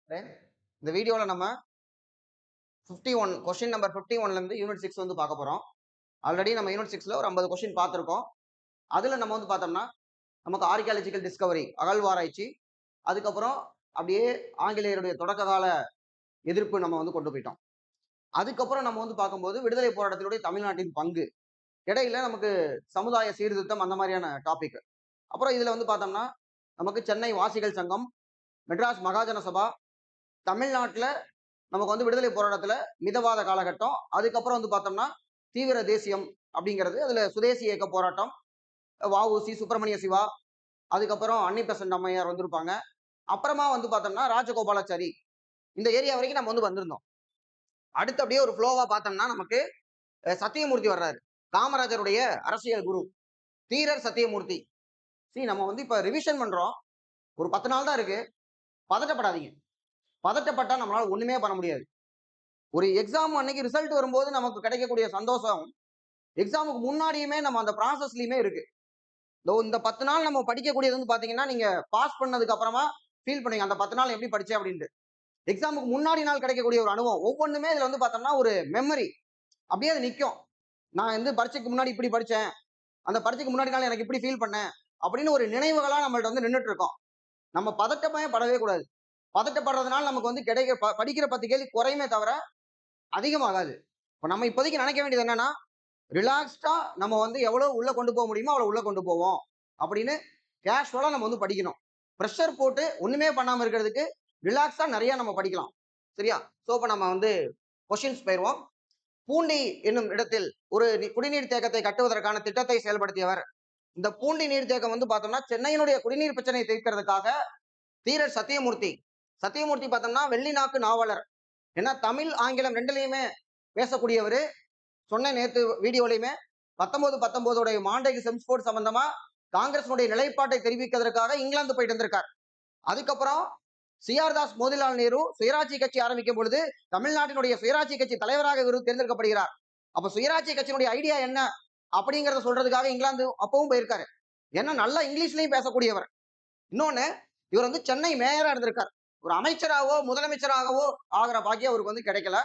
இந்த வீடியோவில் நம்ம 51 கொஸ்டின் நம்பர் 51லேருந்து யூனிட் 6 வந்து பார்க்க போகிறோம். ஆல்ரெடி நம்ம யூனிட் 6ல ஒரு 50 கொஸ்டின் பார்த்துருக்கோம். அதில் நம்ம வந்து பார்த்தோம்னா நமக்கு ஆர்கியாலஜிக்கல் டிஸ்கவரி அகழ்வாராய்ச்சி, அதுக்கப்புறம் அப்படியே ஆங்கிலேயருடைய தொடக்க கால எதிர்ப்பு நம்ம வந்து கொண்டு போயிட்டோம். அதுக்கப்புறம் நம்ம வந்து பார்க்கும்போது விடுதலை போராட்டத்தினுடைய தமிழ்நாட்டின் பங்கு, இடையில நமக்கு சமுதாய சீர்திருத்தம் அந்த மாதிரியான டாபிக். அப்புறம் இதில் வந்து பார்த்தோம்னா நமக்கு சென்னை வாசிகள் சங்கம், மெட்ராஸ் மகாஜன சபா, தமிழ்நாட்டில் நமக்கு வந்து விடுதலை போராட்டத்துல மிதவாத காலகட்டம், அதுக்கப்புறம் வந்து பார்த்தோம்னா தீவிர தேசியம் அப்படிங்கிறது, அதுல சுதேசி இயக்க போராட்டம், வஉசி, சுப்பிரமணிய சிவா, அதுக்கப்புறம் அன்னி பெசன்ட் அம்மையார் வந்திருப்பாங்க. அப்புறமா வந்து பார்த்தோம்னா ராஜகோபாலாச்சாரி, இந்த ஏரியா வரைக்கும் நம்ம வந்து வந்திருந்தோம். அடுத்து அப்படியே ஒரு ஃப்ளோவா பார்த்தோம்னா நமக்கு சத்தியமூர்த்தி வர்றாரு, காமராஜருடைய அரசியல் குரு, தீரர் சத்தியமூர்த்தி. நம்ம வந்து இப்ப ரிவிஷன் பண்றோம், ஒரு 10 நாள் தான் இருக்கு. பதட்டப்படாதீங்க. பதட்டப்பட்டா நம்மளால ஒண்ணுமே பண்ண முடியாது. ஒரு எக்ஸாம் அன்னைக்கு ரிசல்ட் வரும்போது நமக்கு கிடைக்கக்கூடிய சந்தோஷம் எக்ஸாமுக்கு முன்னாடியுமே நம்ம அந்த ப்ராசஸ்லயுமே இருக்கு. இந்த 10 நாள் நம்ம படிக்கக்கூடியது வந்து பாத்தீங்கன்னா, நீங்க பாஸ் பண்ணதுக்கு அப்புறமா ஃபீல் பண்ணுவீங்க அந்த 10 நாள் எப்படி படிச்சேன் அப்படின்ட்டு. எக்ஸாமுக்கு முன்னாடி நாள் கிடைக்கக்கூடிய ஒரு அனுபவம் ஒவ்வொன்றுமே இதுல வந்து பார்த்தோம்னா ஒரு மெமரி அப்படியே அது நிற்கும். நான் வந்து பரீட்சைக்கு முன்னாடி இப்படி படிச்சேன், அந்த பரீட்சைக்கு முன்னாடி நாள் எனக்கு இப்படி ஃபீல் பண்ணேன் அப்படின்னு ஒரு நினைவுகளா நம்மள்ட்ட வந்து நின்றுட்டு இருக்கோம். நம்ம பதட்டமே படவே கூடாது. பதட்டப்படுறதுனால நமக்கு வந்து படிக்கிற 10 கேள்வி குறையுமே தவிர அதிகமாகாது. இப்போ நம்ம இப்போதைக்கு நினைக்க வேண்டியது என்னன்னா, ரிலாக்ஸ்டா நம்ம வந்து எவ்வளவு உள்ள கொண்டு போக முடியுமோ அவ்வளவு உள்ள கொண்டு போவோம் அப்படின்னு கேஷுவலா நம்ம வந்து படிக்கணும். ப்ரெஷர் போட்டு ஒண்ணுமே பண்ணாம இருக்கிறதுக்கு ரிலாக்ஸா நிறைய நம்ம படிக்கலாம். சரியா? சோ இப்ப நம்ம வந்து கொஸ்டின்ஸ் போயிருவோம். பூண்டி என்னும் இடத்தில் ஒரு குடிநீர் தேக்கத்தை கட்டுவதற்கான திட்டத்தை செயல்படுத்தியவர். இந்த பூண்டி நீர்த்தேக்கம் வந்து பார்த்தோம்னா சென்னையினுடைய குடிநீர் பிரச்சனையை தீர்க்கிறதுக்காக தீரர் சத்தியமூர்த்தி. சத்தியமூர்த்தி பார்த்தோம்னா வெள்ளி நாக்கு நாவலர். ஏன்னா தமிழ் ஆங்கிலம் ரெண்டுலையுமே பேசக்கூடியவர். சொன்ன நேற்று வீடியோலையுமே 1919 மாண்டேக் செம்ஸ்போர்ட் சம்பந்தமா காங்கிரஸினுடைய நிலைப்பாட்டை தெரிவிக்கிறதுக்காக இங்கிலாந்து போயிட்டு வந்திருக்கார். அதுக்கப்புறம் சிஆர்தாஸ் மோதிலால் நேரு சுயராட்சி கட்சி ஆரம்பிக்கும் பொழுது தமிழ்நாட்டினுடைய சுயராட்சி கட்சி தலைவராக இவர் தேர்ந்தெடுக்கப்படுகிறார். அப்ப சுயராட்சி கட்சியினுடைய ஐடியா என்ன அப்படிங்கறத சொல்றதுக்காக இங்கிலாந்து அப்பவும் போயிருக்காரு. ஏன்னா நல்லா இங்கிலீஷ்லயும் பேசக்கூடியவர். இன்னொன்னு, இவர் வந்து சென்னை மேயரா இருந்திருக்கார். ஒரு அமைச்சராகவோ முதலமைச்சராகவோ ஆகிற பாக்கியம் அவருக்கு வந்து கிடைக்கல.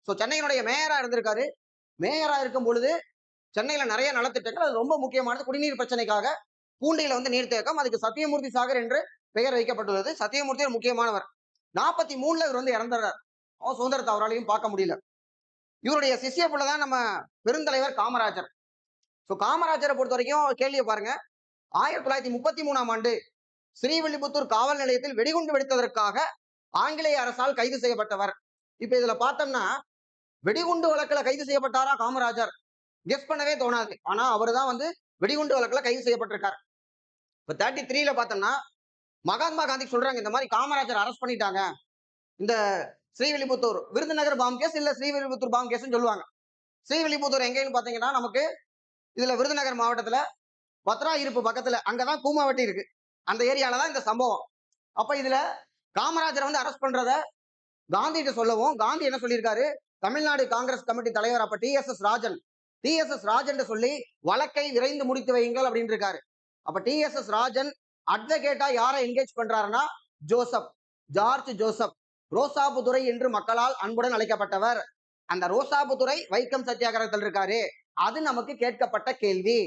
சோ சென்னையினுடைய மேயரா இருந்திருக்காரு. மேயரா இருக்கும் பொழுது சென்னையில நிறைய நலத்திட்டங்கள், அது ரொம்ப முக்கியமானது குடிநீர் பிரச்சனைக்காக பூண்டியில வந்து நீர்த்தேக்கம், அதுக்கு சத்தியமூர்த்தி சாகர் என்று பெயர் வைக்கப்பட்டுள்ளது. சத்தியமூர்த்தி ஒரு முக்கியமானவர். 43ல இவர் வந்து இறந்துறார். சுதந்திரத்தை அவராலையும் பார்க்க முடியல. இவருடைய சிஷ்ய பிள்ளைதான் நம்ம பெருந்தலைவர் காமராஜர். காமராஜரை பொறுத்த வரைக்கும் கேள்வியை பாருங்க. 1933ஆம் ஆண்டு ஸ்ரீவில்லிபுத்தூர் காவல் நிலையத்தில் வெடிகுண்டு வெடித்ததற்காக ஆங்கிலேய அரசால் கைது செய்யப்பட்டவர். இப்ப இதுல பார்த்தோம்னா வெடிகுண்டு வழக்குல கைது செய்யப்பட்டாரா காமராஜர்? கெஸ் பண்ணவே தோணாது. ஆனா அவர் தான் வந்து வெடிகுண்டு வழக்குல கைது செய்யப்பட்டிருக்கார். இப்ப 33ல பார்த்தோம்னா மகாத்மா காந்தி சொல்றாங்க, இந்த மாதிரி காமராஜர் அரெஸ்ட் பண்ணிட்டாங்க. இந்த ஸ்ரீவில்லிபுத்தூர் விருதுநகர் பாம் கேஸ் இல்ல ஸ்ரீவில்லிபுத்தூர் பாம் கேஸ் சொல்லுவாங்க. ஸ்ரீவில்லிபுத்தூர் எங்கன்னு பாத்தீங்கன்னா நமக்கு இதுல விருதுநகர் மாவட்டத்துல பத்ரா இருப்பு பக்கத்துல அங்கதான் கூமாவட்டி இருக்கு. அந்த ஏரியால தான் இந்த சம்பவம். அப்ப இதுல காமராஜர் வந்து அரெஸ்ட் பண்றத காந்தி கிட்ட சொல்லவும் காந்தி என்ன சொல்லியிருக்காரு, தமிழ்நாடு காங்கிரஸ் கமிட்டி தலைவர் அப்ப டிஎஸ்எஸ் ராஜன் சொல்லி வழக்கை விரைந்து முடித்து வையுங்கள் அப்படின்னு இருக்காரு. அப்ப டிஎஸ்எஸ் ராஜன் அட்வொகேட்டா யாரை என்கேஜ் பண்றாருன்னா ஜார்ஜ் ஜோசப் ரோசாபுதுரை என்று மக்களால் அன்புடன் அழைக்கப்பட்டவர். அந்த ரோசாபுதுரை வைக்கம் சத்தியாகிரகத்தில் இருக்காரு. அது நமக்கு கேட்கப்பட்ட கேள்வி.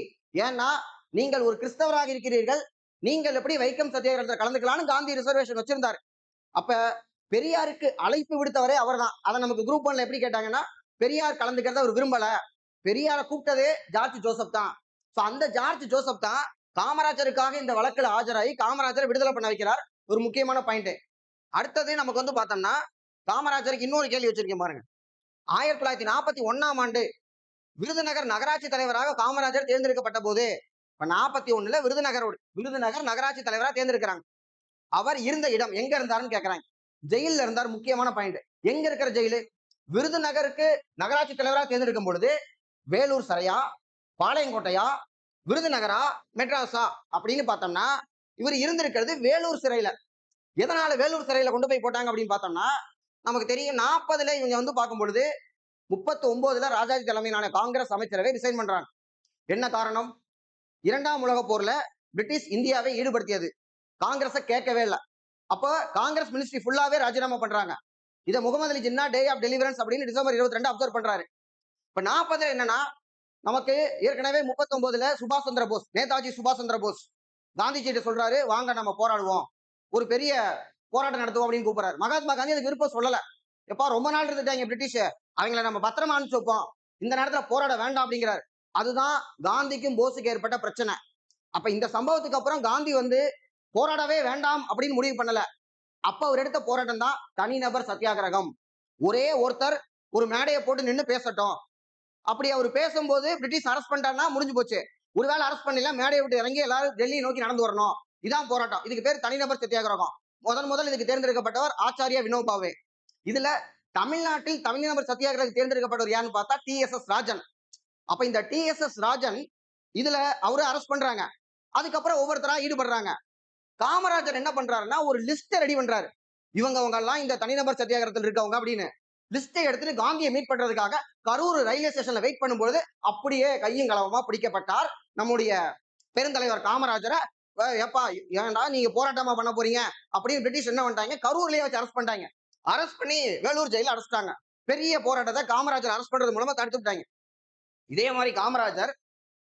ஏன்னா நீங்கள் ஒரு கிறிஸ்தவராக இருக்கிறீர்கள், நீங்கள் எப்படி வைக்கம் சத்தியாகிரகத்தில் கலந்துக்கலாம்னு காந்தி ரிசர்வேஷன் வச்சிருந்தாரு. அப்ப பெரியாருக்கு அழைப்பு விடுத்தவரே அவர் தான். அதை நமக்கு குரூப் 1ல எப்படி கேட்டாங்கன்னா, பெரியார் கலந்துக்கிறத அவர் விரும்பல, பெரியார கூப்பிட்டதே ஜார்ஜ் ஜோசப் தான். அந்த ஜார்ஜ் ஜோசப் தான் காமராஜருக்காக இந்த வழக்குல ஆஜராகி காமராஜரை விடுதலை பண்ண வைக்கிறார். ஒரு முக்கியமான பாயிண்ட். அடுத்தது நமக்கு வந்து பார்த்தோம்னா காமராஜருக்கு இன்னொரு கேள்வி வச்சிருக்கேன் பாருங்க. 1941ஆம் ஆண்டு விருதுநகர் நகராட்சி தலைவராக காமராஜர் தேர்ந்தெடுக்கப்பட்ட போது 41ல விருதுநகர் நகராட்சி தலைவராக தேர்ந்தெடுக்கிறாங்க. அவர் இருந்த இடம் எங்க இருந்தாருன்னு கேட்கிறாங்க. ஜெயில இருந்தார். முக்கியமான பாயிண்ட். எங்க இருக்கிற ஜெயிலு? விருதுநகருக்கு நகராட்சி தலைவராக தேர்ந்தெடுக்கும் பொழுது வேலூர் சிறையா, பாளையங்கோட்டையா, விருதுநகரா, மெட்ராஸா அப்படின்னு பார்த்தோம்னா இவர் இருந்திருக்கிறது வேலூர் சிறையில. எதனால வேலூர் சிறையில கொண்டு போய் போட்டாங்க அப்படின்னு பார்த்தோம்னா நமக்கு தெரியும். 40ல இவங்க வந்து பார்க்கும் பொழுது 39ல ராஜாஜி தலைமையிலான காங்கிரஸ் அமைச்சரவை ரிசைன் பண்றாங்க. என்ன காரணம்? 2ஆம் உலக போர்ல பிரிட்டிஷ் இந்தியாவை ஈடுபடுத்தியது. காங்கிரஸை கேட்கவே இல்லை. அப்ப காங்கிரஸ் மினிஸ்ட்ரி ஃபுல்லாவே ராஜினாமா பண்றாங்க. இதை முகமது அலி ஜின்னா டே ஆஃப் டெலிவரன்ஸ் அப்படின்னு டிசம்பர் 22 அப்சர்வ் பண்றாரு. இப்ப 40 என்னன்னா நமக்கு ஏற்கனவே 39 சுபாஷ் சந்திர போஸ், நேதாஜி சுபாஷ் சந்திர போஸ் காந்திஜி சொல்றாரு, வாங்க நம்ம போராடுவோம், ஒரு பெரிய போராட்டம் நடத்துவோம் அப்படின்னு கூப்பிடுறாரு. மகாத்மா காந்தி அதுக்கு விருப்பம் சொல்லல. எப்பா ரொம்ப நாள் இருந்துட்டாங்க பிரிட்டிஷ், அவங்களை நம்ம பத்திரமா அனுப்பிச்சு வைப்போம், இந்த நேரத்துல போராட வேண்டாம் அப்படிங்கிறார். அதுதான் காந்திக்கும் போஸுக்கு ஏற்பட்ட பிரச்சனை. அப்ப இந்த சம்பவத்துக்கு அப்புறம் காந்தி போராடவே வேண்டாம் அப்படின்னு முடிவு பண்ணல. அப்ப அவர் எடுத்த போராட்டம் தான் தனிநபர் சத்தியாகிரகம். ஒரே ஒருத்தர் ஒரு மேடையை போட்டு நின்று பேசட்டும், அப்படி அவர் பேசும்போது பிரிட்டிஷ் அரெஸ்ட் பண்ணிட்டாருன்னா முடிஞ்சு போச்சு. ஒருவேளை அரெஸ்ட் பண்ணல, மேடையை விட்டு இறங்கி எல்லாரும் டெல்லி நோக்கி நடந்து வரணும், இதான் போராட்டம். இதுக்கு பேர் தனிநபர் சத்தியாகிரகம். முதல் இதுக்கு தேர்ந்தெடுக்கப்பட்டவர் ஆச்சாரியா வினோபாவே. இதுல தமிழ்நாட்டில் தனிநபர் சத்தியாகிரகம் தேர்ந்தெடுக்கப்பட்டவர் யாருன்னு பார்த்தா டி.எஸ்.எஸ். ராஜன். அப்ப இந்த டி.எஸ்.எஸ். ராஜன் இதுல அவரு அரெஸ்ட் பண்றாங்க. அதுக்கப்புறம் ஒவ்வொருத்தரா ஈடுபடுறாங்க. காமராஜர் என்ன பண்றாருன்னா ஒரு லிஸ்ட் ரெடி பண்றாரு. இவங்க எல்லாம் இந்த தனிநபர் சத்தியாகிரகத்தில் இருக்கவங்க அப்படின்னு லிஸ்டை எடுத்துட்டு காந்தியை மீட் பண்றதுக்காக கரூர் ரயில்வே ஸ்டேஷன்ல வெயிட் பண்ணும்போது அப்படியே கையும் களவமா பிடிக்கப்பட்டார் நம்முடைய பெருந்தலைவர் காமராஜரை. ஏப்பா ஏன்டா நீங்க போராட்டமா பண்ண போறீங்க அப்படின்னு பிரிட்டிஷ் என்ன பண்ணிட்டாங்க, கரூர்லயே வச்சு அரெஸ்ட் பண்ணிட்டாங்க. அரெஸ்ட் பண்ணி வேலூர் ஜெயில அரெஸ்டாங்க. பெரிய போராட்டத்தை காமராஜர் அரெஸ்ட் பண்றது மூலமா தடுத்து விட்டாங்க. இதே மாதிரி காமராஜர்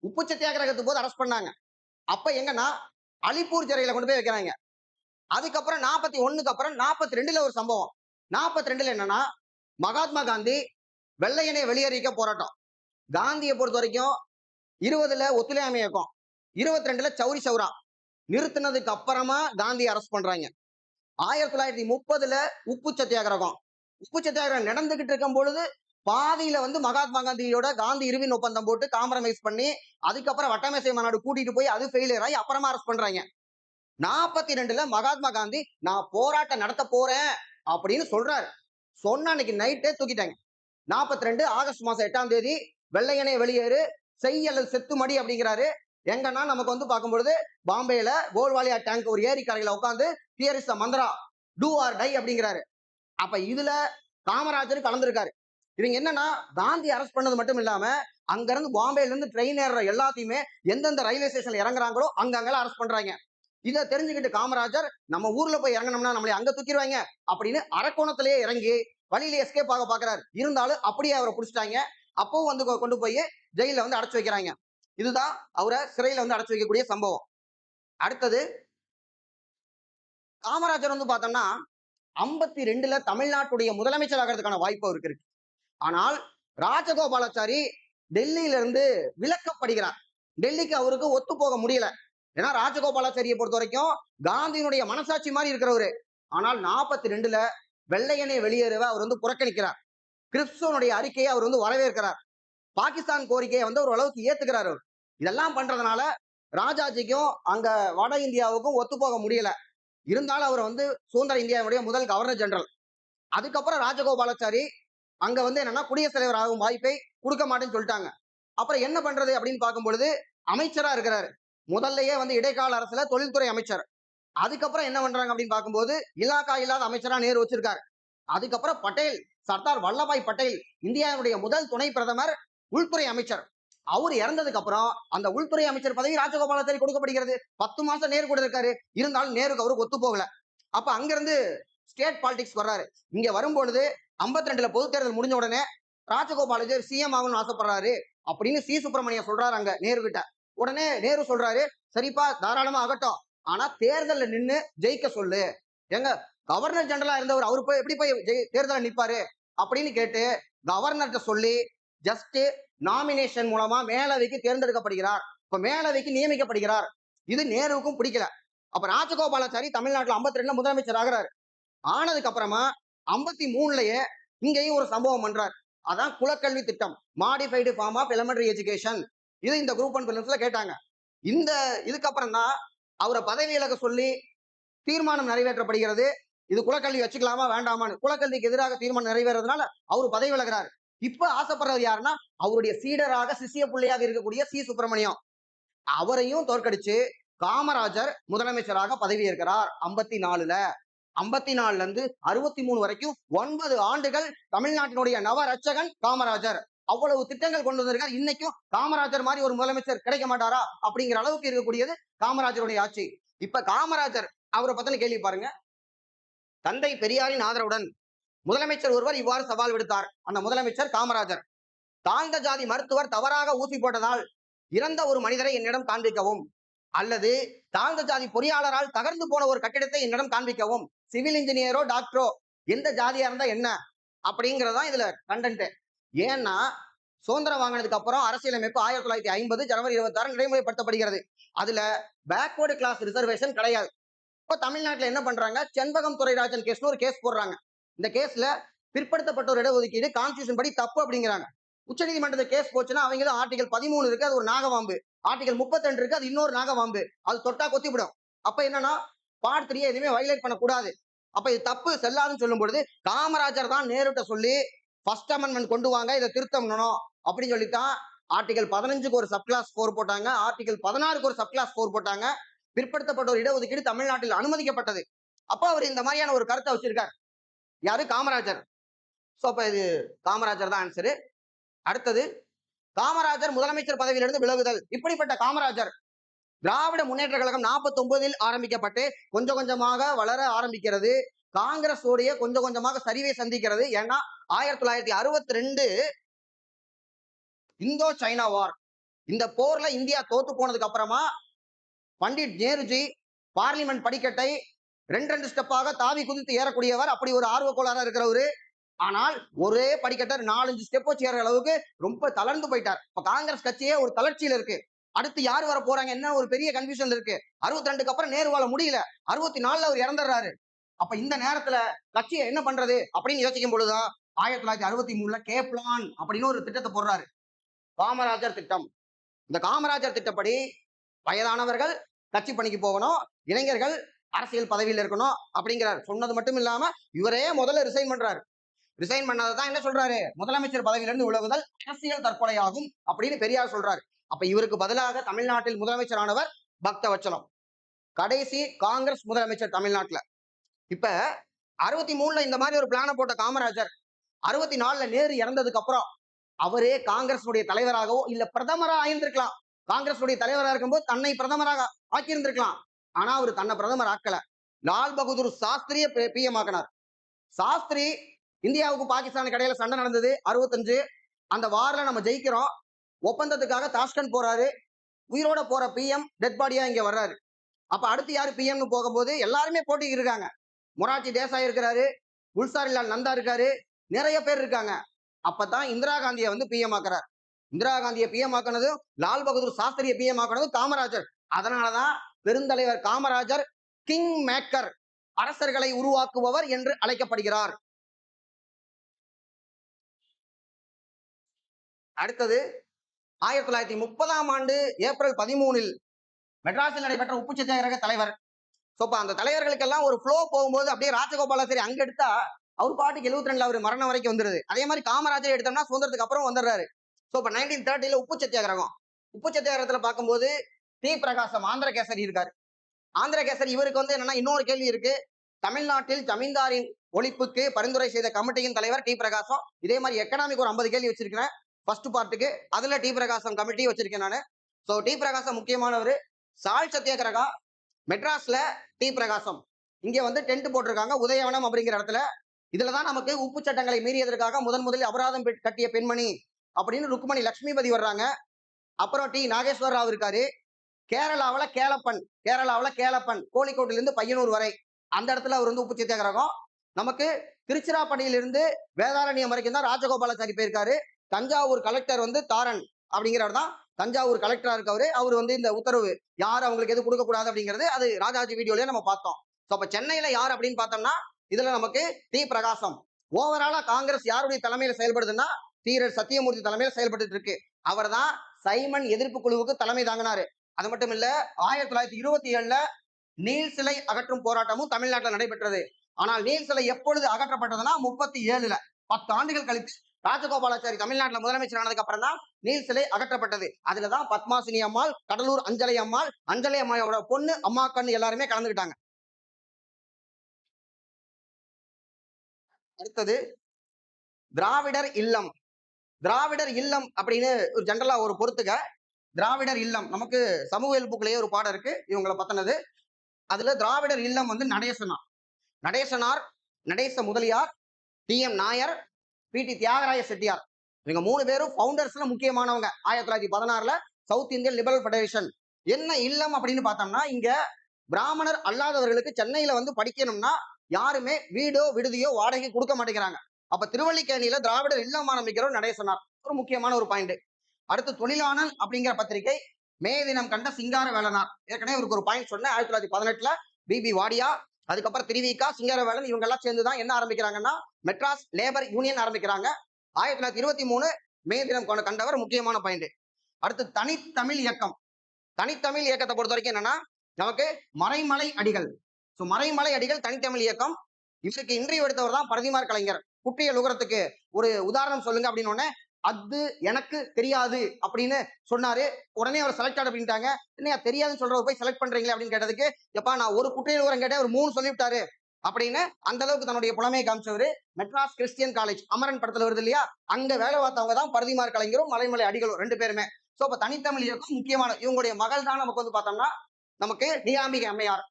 உப்பு சத்தியாகிரகத்துக்கு போது அரெஸ்ட் பண்ணாங்க. அப்ப எங்கன்னா அலிப்பூர் சிறையில கொண்டு போய் வைக்கிறாங்க. அதுக்கப்புறம் 41க்கு அப்புறம் 42ல ஒரு சம்பவம். 42ல என்னன்னா மகாத்மா காந்தி வெள்ளையனே வெளியேறிக்க போராட்டம். காந்தியை பொறுத்த வரைக்கும் 20ல ஒத்துழையாமை இயக்கம், 22ல சௌரி சௌரா நிறுத்தினதுக்கு அப்புறமா காந்தி அரெஸ்ட் பண்றாங்க. 1930ல உப்பு சத்தியாகிரகம். உப்பு சத்தியாகிரகம் நடந்துகிட்டு இருக்கும் பொழுது பாதியில மகாத்மா காந்தியோட காந்தி இருவின் ஒப்பந்தம் போட்டு காம்ப்ரமைஸ் பண்ணி அதுக்கப்புறம் வட்டமேசை மாநாடு கூட்டிட்டு போய் அது ஃபெயிலியர் ஆகி அப்புறமா அரெஸ்ட் பண்றாங்க. 42ல மகாத்மா காந்தி நான் போராட்டம் நடத்த போறேன் அப்படின்னு சொல்றாரு. சொன்ன அன்னைக்கு நைட்டே தூக்கிட்டாங்க. 42 ஆகஸ்ட் மாசம் 8ஆம் தேதி வெள்ளையனே வெளியேறு, செய் அல்லது செத்து மடி அப்படிங்கிறாரு. எங்கன்னா நமக்கு பார்க்கும்பொழுது பாம்பேல கோல்வாலியா டேங்க் ஒரு ஏரி கரையில உட்காந்து here is the mantra, do or die அப்படிங்கிறாரு. அப்ப இதுல காமராஜர் கலந்துருக்காரு. இவங்க என்னன்னா காந்தி அரெஸ்ட் பண்ணது மட்டும் இல்லாம அங்க இருந்து பாம்பேல இருந்து ட்ரெயின் ஏற எல்லாத்தையுமே எந்தெந்த ரயில்வே ஸ்டேஷன்ல இறங்குறாங்களோ அங்கெல்லாம் அரெஸ்ட் பண்றாங்க. இதை தெரிஞ்சுக்கிட்டு காமராஜர் நம்ம ஊர்ல போய் இறங்கணும்னா நம்மளை அங்க தூக்கிடுவாங்க அப்படின்னு அரக்கோணத்திலேயே இறங்கி வழியில எஸ்கேப் ஆக பாக்குறாரு. இருந்தாலும் அப்படியே அவரை பிடிச்சிட்டாங்க. அப்பவும் கொண்டு போய் ஜெயில அடைச்சு வைக்கிறாங்க. இதுதான் அவரை சிறையில அடைச்சு வைக்கக்கூடிய சம்பவம். அடுத்தது காமராஜர் பார்த்தோம்னா 52ல தமிழ்நாட்டுடைய முதலமைச்சர் ஆகிறதுக்கான வாய்ப்பு அவருக்கு இருக்கு. ஆனால் ராஜகோபாலாச்சாரி டெல்லியில இருந்து விலக்கப்படுகிறார். டெல்லிக்கு அவருக்கு ஒத்து போக முடியல. ஏன்னா ராஜகோபாலாச்சாரியை பொறுத்த வரைக்கும் காந்தியினுடைய மனசாட்சி மாதிரி இருக்கிறவரு. ஆனால் 42ல வெள்ளையனே வெளியேறவ அவர் புறக்கணிக்கிறார். கிறிப்சனுடைய அறிக்கையை அவர் வரவேற்கிறார். பாகிஸ்தான் கோரிக்கையை ஒரு அளவுக்கு ஏத்துக்கிறார். அவர் இதெல்லாம் பண்றதுனால ராஜாஜிக்கும் அங்க வட இந்தியாவுக்கும் ஒத்து போக முடியல. இருந்தாலும் அவர் சுதந்திர இந்தியாவுடைய முதல் கவர்னர் ஜெனரல். அதுக்கப்புறம் ராஜகோபாலாச்சாரி அங்க என்னன்னா குடியரசுத் தலைவர் ஆகும் வாய்ப்பை கொடுக்க மாட்டேன்னு சொல்லிட்டாங்க. அப்புறம் என்ன பண்றது அப்படின்னு பார்க்கும் பொழுது அமைச்சரா இருக்கிறாரு. முதல்லயே இடைக்கால அரசுல தொழில்துறை அமைச்சர். அதுக்கப்புறம் என்ன பண்றாங்க அப்படின்னு பார்க்கும்போது இலாக்கா இல்லாத அமைச்சரா நேரு வச்சிருக்காரு. அதுக்கப்புறம் பட்டேல், சர்தார் வல்லபாய் பட்டேல் இந்தியாவுடைய முதல் துணை பிரதமர், உள்துறை அமைச்சர். அவர் இறந்ததுக்கு அப்புறம் அந்த உள்துறை அமைச்சர் பதவி ராஜகோபாலாச்சாரி கொடுக்கப்படுகிறது. 10 மாசம் நேரு கூட இருக்காரு. இருந்தாலும் நேருக்கு அவருக்கு ஒத்து போகல. அப்ப அங்கிருந்து ஸ்டேட் பாலிடிக்ஸ் வர்றாரு. இங்க வரும்பொழுது 52ல பொது தேர்தல் முடிஞ்ச உடனே ராஜகோபாலாச்சாரி சிஎம் ஆகணும்னு ஆசைப்படுறாரு அப்படின்னு சி சுப்பிரமணியம் சொல்றாரு அங்க நேரு கிட்ட. உடனே நேரு சொல்றாரு, சரிப்பா தாராளமா ஆகட்டும், ஆனா தேர்தல்ல நின்னு ஜெயிக்க சொல்லு. எங்க கவர்னர் ஜெனரலா இருந்தவர் அவரு போய் எப்படி போய் தேர்தலில் நிற்பாரு அப்படின்னு கேட்டு கவர்னர்கிட்ட சொல்லி ஜஸ்ட் நாமினேஷன் மூலமா மேலவைக்கு தேர்ந்தெடுக்கப்படுகிறார். இப்ப மேலவைக்கு நியமிக்கப்படுகிறார். இது நேருவுக்கும் பிடிக்கல. அப்ப ராஜகோபாலாச்சாரி தமிழ்நாட்டில் 52ல முதலமைச்சர் ஆகிறாரு. ஆனதுக்கு அப்புறமா 53லயே இங்கேயும் ஒரு சம்பவம் பண்றார். அதான் குலக்கல்வி திட்டம், modified form of elementary education. இது இந்த குரூப் 1 பிலிம்ஸ்ல கேட்டாங்க. இதுக்கப்புறம் தான் அவரை பதவி விலக சொல்லி தீர்மானம் நிறைவேற்றப்படுகிறது. இது குலக்கல்வி வச்சுக்கலாமா வேண்டாமான்னு. குலக்கல்விக்கு எதிராக தீர்மானம் நிறைவேறதுனால அவர் பதவி விலகிறார். இப்ப ஆசைப்படுறது யாருன்னா அவருடைய சீடராக சிசிய புள்ளையாக இருக்கக்கூடிய சி சுப்பிரமணியம். அவரையும் தோற்கடிச்சு காமராஜர் முதலமைச்சராக பதவி ஏற்கிறார் 54ல. 54ல இருந்து 63 வரைக்கும் 9 ஆண்டுகள் தமிழ்நாட்டினுடைய நவரட்சகன் காமராஜர். அவ்வளவு திட்டங்கள் கொண்டு வந்திருக்கார். இன்னைக்கும் காமராஜர் மாதிரி ஒரு முதலமைச்சர் கிடைக்க மாட்டாரா அப்படிங்கிற அளவுக்கு இருக்கக்கூடியது காமராஜருடைய ஆட்சி. இப்ப காமராஜர் அவரை பத்தின கேள்வி பாருங்க. தந்தை பெரியாரின் ஆதரவுடன் முதலமைச்சர் ஒருவர் இவ்வாறு சவால் விடுத்தார். அந்த முதலமைச்சர் காமராஜர். தாழ்ந்த ஜாதி மருத்துவர் தவறாக ஊசி போட்டதால் இறந்த ஒரு மனிதரை என்னிடம் காண்பிக்கவும், அல்லது தாழ்ந்த ஜாதி பொறியாளரால் தகர்ந்து போன ஒரு கட்டிடத்தை என்னிடம் காண்பிக்கவும். சிவில் இன்ஜினியரோ டாக்டரோ எந்த ஜாதியா இருந்தா என்ன அப்படிங்கறதான் இதுல கண்டென்ட். ஏன்னா சுதந்திரம் வாங்கினதுக்கு அப்புறம் அரசியலமைப்பு 1950 ஜனவரி 26 நடைமுறைப்படுத்தப்படுகிறது. அதுல பேக்வர்டு கிளாஸ் ரிசர்வேஷன் கிடையாது. இப்போ தமிழ்நாட்டுல என்ன பண்றாங்க, செண்பகம் துரைராஜன் கேஸ்னு ஒரு கேஸ் போடுறாங்க. இந்த கேஸ்ல பிற்படுத்தப்பட்டோர் இடஒதுக்கீடு கான்ஸ்டியூஷன் படி தப்பு அப்படிங்கிறாங்க. உச்சநீதிமன்றத்தை கேஸ் போச்சுன்னா அவங்களும் ஆர்டிகல் 13 இருக்கு, அது ஒரு நாகவாம்பு. ஆர்டிகல் 32 இருக்கு, அது இன்னொரு நாகவாம்பு. அது தொட்டா கொத்திவிடும். அப்ப என்னன்னா பார்ட் 3 எதுவுமே வயலேட் பண்ணக்கூடாது. அப்ப இது தப்பு செல்லாதுன்னு சொல்லும் பொழுது காமராஜர் தான் நேருட்ட சொல்லி ஃபர்ஸ்ட் அமெண்ட்மெண்ட் கொண்டு வாங்க, இதை திருத்தம் அப்படின்னு சொல்லித்தான் ஆர்டிகல் 15க்கு ஒரு சப்கிளாஸ் 4 போட்டாங்க, ஆர்டிகல் 16க்கு ஒரு சப்கிளாஸ் 4 போட்டாங்க. பிற்படுத்தப்பட்ட ஒரு இடஒதுக்கீடு தமிழ்நாட்டில் அனுமதிக்கப்பட்டது. அப்ப அவர் இந்த மாதிரியான ஒரு கருத்தை வச்சிருக்கார். யாரு? காமராஜர். சோ அப்ப இது காமராஜர் தான் ஆன்சரு. அடுத்தது, காமராஜர் முதலமைச்சர் பதவியிலிருந்து விலகுதல். இப்படிப்பட்ட காமராஜர் திராவிட முன்னேற்ற கழகம் 49 ஆரம்பிக்கப்பட்டு கொஞ்சம் கொஞ்சமாக வளர ஆரம்பிக்கிறது. காங்கிரஸ் உடைய கொஞ்சம் கொஞ்சமாக சரிவை சந்திக்கிறது. ஏன்னா 1962 இந்தோ சைனா வார், இந்த போர்ல இந்தியா தோத்து போனதுக்கு அப்புறமா பண்டிட் நேருஜி பார்லிமெண்ட் படிக்கட்டை 2 ஸ்டெப்பாக தாவி குதித்து ஏறக்கூடியவர். அப்படி ஒரு ஆர்வ கோளாறா இருக்கிறவரு. ஆனால் ஒரே படிக்கட்டை 4-5 ஸ்டெப் வச்சு ஏற அளவுக்கு ரொம்ப தளர்ந்து போயிட்டார். இப்ப காங்கிரஸ் கட்சியே ஒரு தளர்ச்சியில இருக்கு. அடுத்து யார் வர போறாங்க என்ன ஒரு பெரிய கன்ஃபியூஷன் இருக்கு. 62க்கு அப்புறம் நேருவால முடியல, 64ல அவர் இறந்துடுறாரு. அப்ப இந்த நேரத்துல கட்சியை என்ன பண்றது அப்படின்னு யோசிக்கும் பொழுதுதான் 1963 கேப்லான் அப்படின்னு ஒரு திட்டத்தை போடுறாரு, காமராஜர் திட்டம். இந்த காமராஜர் திட்டப்படி வயதானவர்கள் கட்சி பணிக்கு போகணும், இளைஞர்கள் அரசியல் பதவியில் இருக்கணும் அப்படிங்கிறார். சொன்னது மட்டும் இல்லாம இவரே முதல்ல ரிசைன் பண்றாரு. ரிசைன் பண்ணதான் என்ன சொல்றாரு, முதலமைச்சர் பதவியிலிருந்து விலகுதல் அரசியல் தற்கொலையாகும் அப்படின்னு பெரியார் சொல்றாரு. அப்ப இவருக்கு பதிலாக தமிழ்நாட்டில் முதலமைச்சரானவர் பக்தவச்சலம், கடைசி காங்கிரஸ் முதலமைச்சர் தமிழ்நாட்டுல. இப்ப 63ல இந்த மாதிரி ஒரு பிளான போட்ட காமராஜர் 64ல நேரு இறந்ததுக்கு அப்புறம் அவரே காங்கிரஸ் தலைவராகவோ இல்ல பிரதமராக ஆயிருந்திருக்கலாம். காங்கிரஸ் தலைவராக இருக்கும்போது தன்னை பிரதமராக ஆக்கியிருந்திருக்கலாம். ஆனா அவர் தன்னை பிரதமர் ஆக்கல. லால் பகதூர் சாஸ்திரிய பிஎம் ஆக்கினார். சாஸ்திரி இந்தியாவுக்கு பாகிஸ்தானுக்கு இடையில சண்டை நடந்தது 65. அந்த வார்ல நம்ம ஜெயிக்கிறோம். ஒப்பந்தத்துக்காக தாஷ்கண்ட் போறாரு. உயிரோட போற பிஎம் டெட் பாடியா இங்க வர்றாரு. அப்ப அடுத்து யாரு பிஎம்னு போகும்போது எல்லாருமே போட்டிக்கு இருக்காங்க. மொரார்ஜி தேசாய் இருக்கிறாரு, குல்சாரிலால் நந்தா இருக்காரு, நிறைய பேர் இருக்காங்க. அப்பதான் இந்திரா காந்தியை பிஎம் ஆக்குறார். இந்திரா காந்தியை பிஎம் ஆக்கினதும் லால் பகதூர் சாஸ்திரியை பிஎம் ஆக்கினதும் காமராஜர். அதனாலதான் பெருந்தலைவர் காமராஜர் கிங் மேக்கர், அரசர்களை உருவாக்குபவர் என்று அழைக்கப்படுகிறார். அடுத்தது 1930 ஏப்ரல் 13 மெட்ராஸில் நடைபெற்ற உப்பு சத்தியாகிரக தலைவர். அந்த தலைவர்களுக்கெல்லாம் ஒரு ஃப்ளோ போகும்போது அப்படியே ராஜகோபாலாச்சாரி அங்க எடுத்தா அவர் பாட்டுக்கு 72 அவர் மரணம் வரைக்கும் வந்துருது. அதே மாதிரி காமராஜர் எடுத்தோம்னா சுதந்திரத்துக்கு அப்புறம் வந்துடுறாரு. இப்ப 1930 உப்பு சத்தியாகிரகம். உப்பு சத்தியாகிரகத்துல பார்க்கும்போது டி பிரகாசம் ஆந்திர கேசரி இருக்காரு. ஆந்திர கேசரி இவருக்கு என்னன்னா இன்னொரு கேள்வி இருக்கு. தமிழ்நாட்டில் ஜமீன்தாரின் ஒழிப்புக்கு பரிந்துரை செய்த கமிட்டியின் தலைவர் டி பிரகாசம். இதே மாதிரி எக்கனாமிக் ஒரு 50 கேள்வி வச்சிருக்கிறேன் ஃபர்ஸ்ட் பார்ட்டுக்கு. அதுல டி பிரகாசம் கமிட்டி வச்சிருக்கேன் நானு. டி பிரகாசம் முக்கியமானவர். சால் சத்தியாகிரகா மெட்ராஸ்ல டி பிரகாசம். இங்க டென்ட் போட்டிருக்காங்க உதயவனம் அப்படிங்கிற இடத்துல. இதுலதான் நமக்கு உப்பு சட்டங்களை மீறியதற்காக முதலில் அபராதம் கட்டிய பெண்மணி அப்படின்னு ருக்மணி லட்சுமிபதி வர்றாங்க. அப்புறம் டி நாகேஸ்வர ராவ் இருக்காரு. கேரளாவில கேலப்பன் கோழிக்கோட்டில இருந்து பையனூர் வரை அந்த இடத்துல அவர் உப்பு சத்தியாகிரகம். நமக்கு திருச்சிராப்பள்ளியிலிருந்து வேதாரண்யம் வரைக்கும் தான் ராஜகோபாலாச்சாரி போயிருக்காரு. தஞ்சாவூர் கலெக்டர் தாரன் அப்படிங்கிறவர் தான் தஞ்சாவூர் கலெக்டரா இருக்கவரு. அவர் இந்த உத்தரவு யார் அவங்களுக்கு எது கொடுக்க கூடாது அப்படிங்கிறது அது ராஜாஜி வீடியோலயே நம்ம பார்த்தோம். அப்ப சென்னையில யார் அப்படின்னு பார்த்தோம்னா இதுல நமக்கு டி பிரகாசம். ஓவராலா காங்கிரஸ் யாருடைய தலைமையில செயல்படுதுன்னா தீரர் சத்தியமூர்த்தி தலைமையில செயல்பட்டு இருக்கு. அவர் தான் சைமன் எதிர்ப்பு குழுவுக்கு தலைமை தாங்கினாரு. அது மட்டும் இல்ல 1927 நீல் சிலை அகற்றும் போராட்டமும் தமிழ்நாட்டில் நடைபெற்றது. ஆனால் நீல் சிலை எப்பொழுது அகற்றப்பட்டதுன்னா 37 10 ஆண்டுகள் கழிச்சு ராஜகோபாலாச்சாரி தமிழ்நாட்டில் முதலமைச்சர் ஆனதுக்கு அப்புறம் தான் நீல் சிலை அகற்றப்பட்டது. அதுலதான் பத்மாசினி அம்மாள், கடலூர் அஞ்சலை அம்மாளோட பொண்ணு அம்மாக்கண்ணு எல்லாருமே கலந்துக்கிட்டாங்க. அடுத்தது திராவிடர் இல்லம். திராவிடர் இல்லம் அப்படின்னு ஒரு ஜெனரலா ஒரு பொறுத்துக்க. திராவிடர் இல்லம் நமக்கு சமூக புக்லயே ஒரு பாடம் இருக்கு இவங்களை பத்தினது. அதுல திராவிடர் இல்லம் நடேசனா. நடேசனார், நடேச முதலியார், டி.எம். நாயர், பி.டி. தியாகராய செட்டியார். இவங்க 3 பேரும் ஃபவுண்டர்ஸ்ல முக்கியமானவங்க. 1916ல சவுத் இந்தியன் லிபரல் ஃபெடரேஷன். என்ன இல்லம் அப்படின்னு பார்த்தோம்னா, இங்க பிராமணர் அல்லாதவர்களுக்கு சென்னையில வந்து படிக்கணும்னா யாருமே வீடோ விடுதியோ வாடகை கொடுக்க மாட்டேங்கிறாங்க. அப்ப திருவல்லிக்கேணியில திராவிடர் இல்லம் ஆரம்பிக்கிறோம் நடேசனார். ஒரு முக்கியமான ஒரு பாயிண்ட். அடுத்து தொழிலாளன் அப்படிங்கிற பத்திரிகை மே தினம் கண்ட சிங்கார வேலனார். ஏற்கனவே இவருக்கு ஒரு பாயிண்ட் சொன்னேன். 1918ல பி.பி. வாடியா, அதுக்கப்புறம் திருவிக்கா, சிங்காரவேலன் இவங்க எல்லாம் சேர்ந்துதான் என்ன ஆரம்பிக்கிறாங்கன்னா மெட்ராஸ் லேபர் யூனியன் ஆரம்பிக்கிறாங்க. 1923 மே தினம் கண்டவர் முக்கியமான பாயிண்ட். அடுத்து தனித்தமிழ் இயக்கம். தனித்தமிழ் இயக்கத்தை பொறுத்த வரைக்கும் என்னன்னா நமக்கு மறைமலை அடிகள். மறைமலை அடிகள் தனித்தமிழ் இயக்கம். இவருக்கு இன்றைய எடுத்தவர் தான் பரதிமார் கலைஞர். குற்றிய லுகரத்துக்கு ஒரு உதாரணம் சொல்லுங்க அப்படின்னு அது எனக்கு தெரியாது அப்படின்னு சொன்னாரு. உடனே அவர் செலக்ட் அப்படின்ட்டாங்க. என்ன தெரியாதுன்னு சொல்றவர் போய் செலக்ட் பண்றீங்களே அப்படின்னு கேட்டதுக்கு, எப்பா நான் ஒரு குற்றிய லுகரம் கேட்டேன், ஒரு 3 சொல்லிவிட்டாரு அப்படின்னு அந்த அளவுக்கு தன்னுடைய புலமையை காமிச்சவரு. மெட்ராஸ் கிறிஸ்டியன் காலேஜ் அமரன் படத்துல வருது இல்லையா, அங்க வேலை பார்த்தவங்க தான் பரதிமார் கலைஞரும் மலைமலை அடிகளும் 2 பேருமே. சோ அப்ப தனித்தமிழ் இயக்கம் முக்கியமான இவங்களுடைய மகள் தான் நமக்கு வந்து பார்த்தோம்னா நமக்கு நீலாம்பிகை அம்மையார்.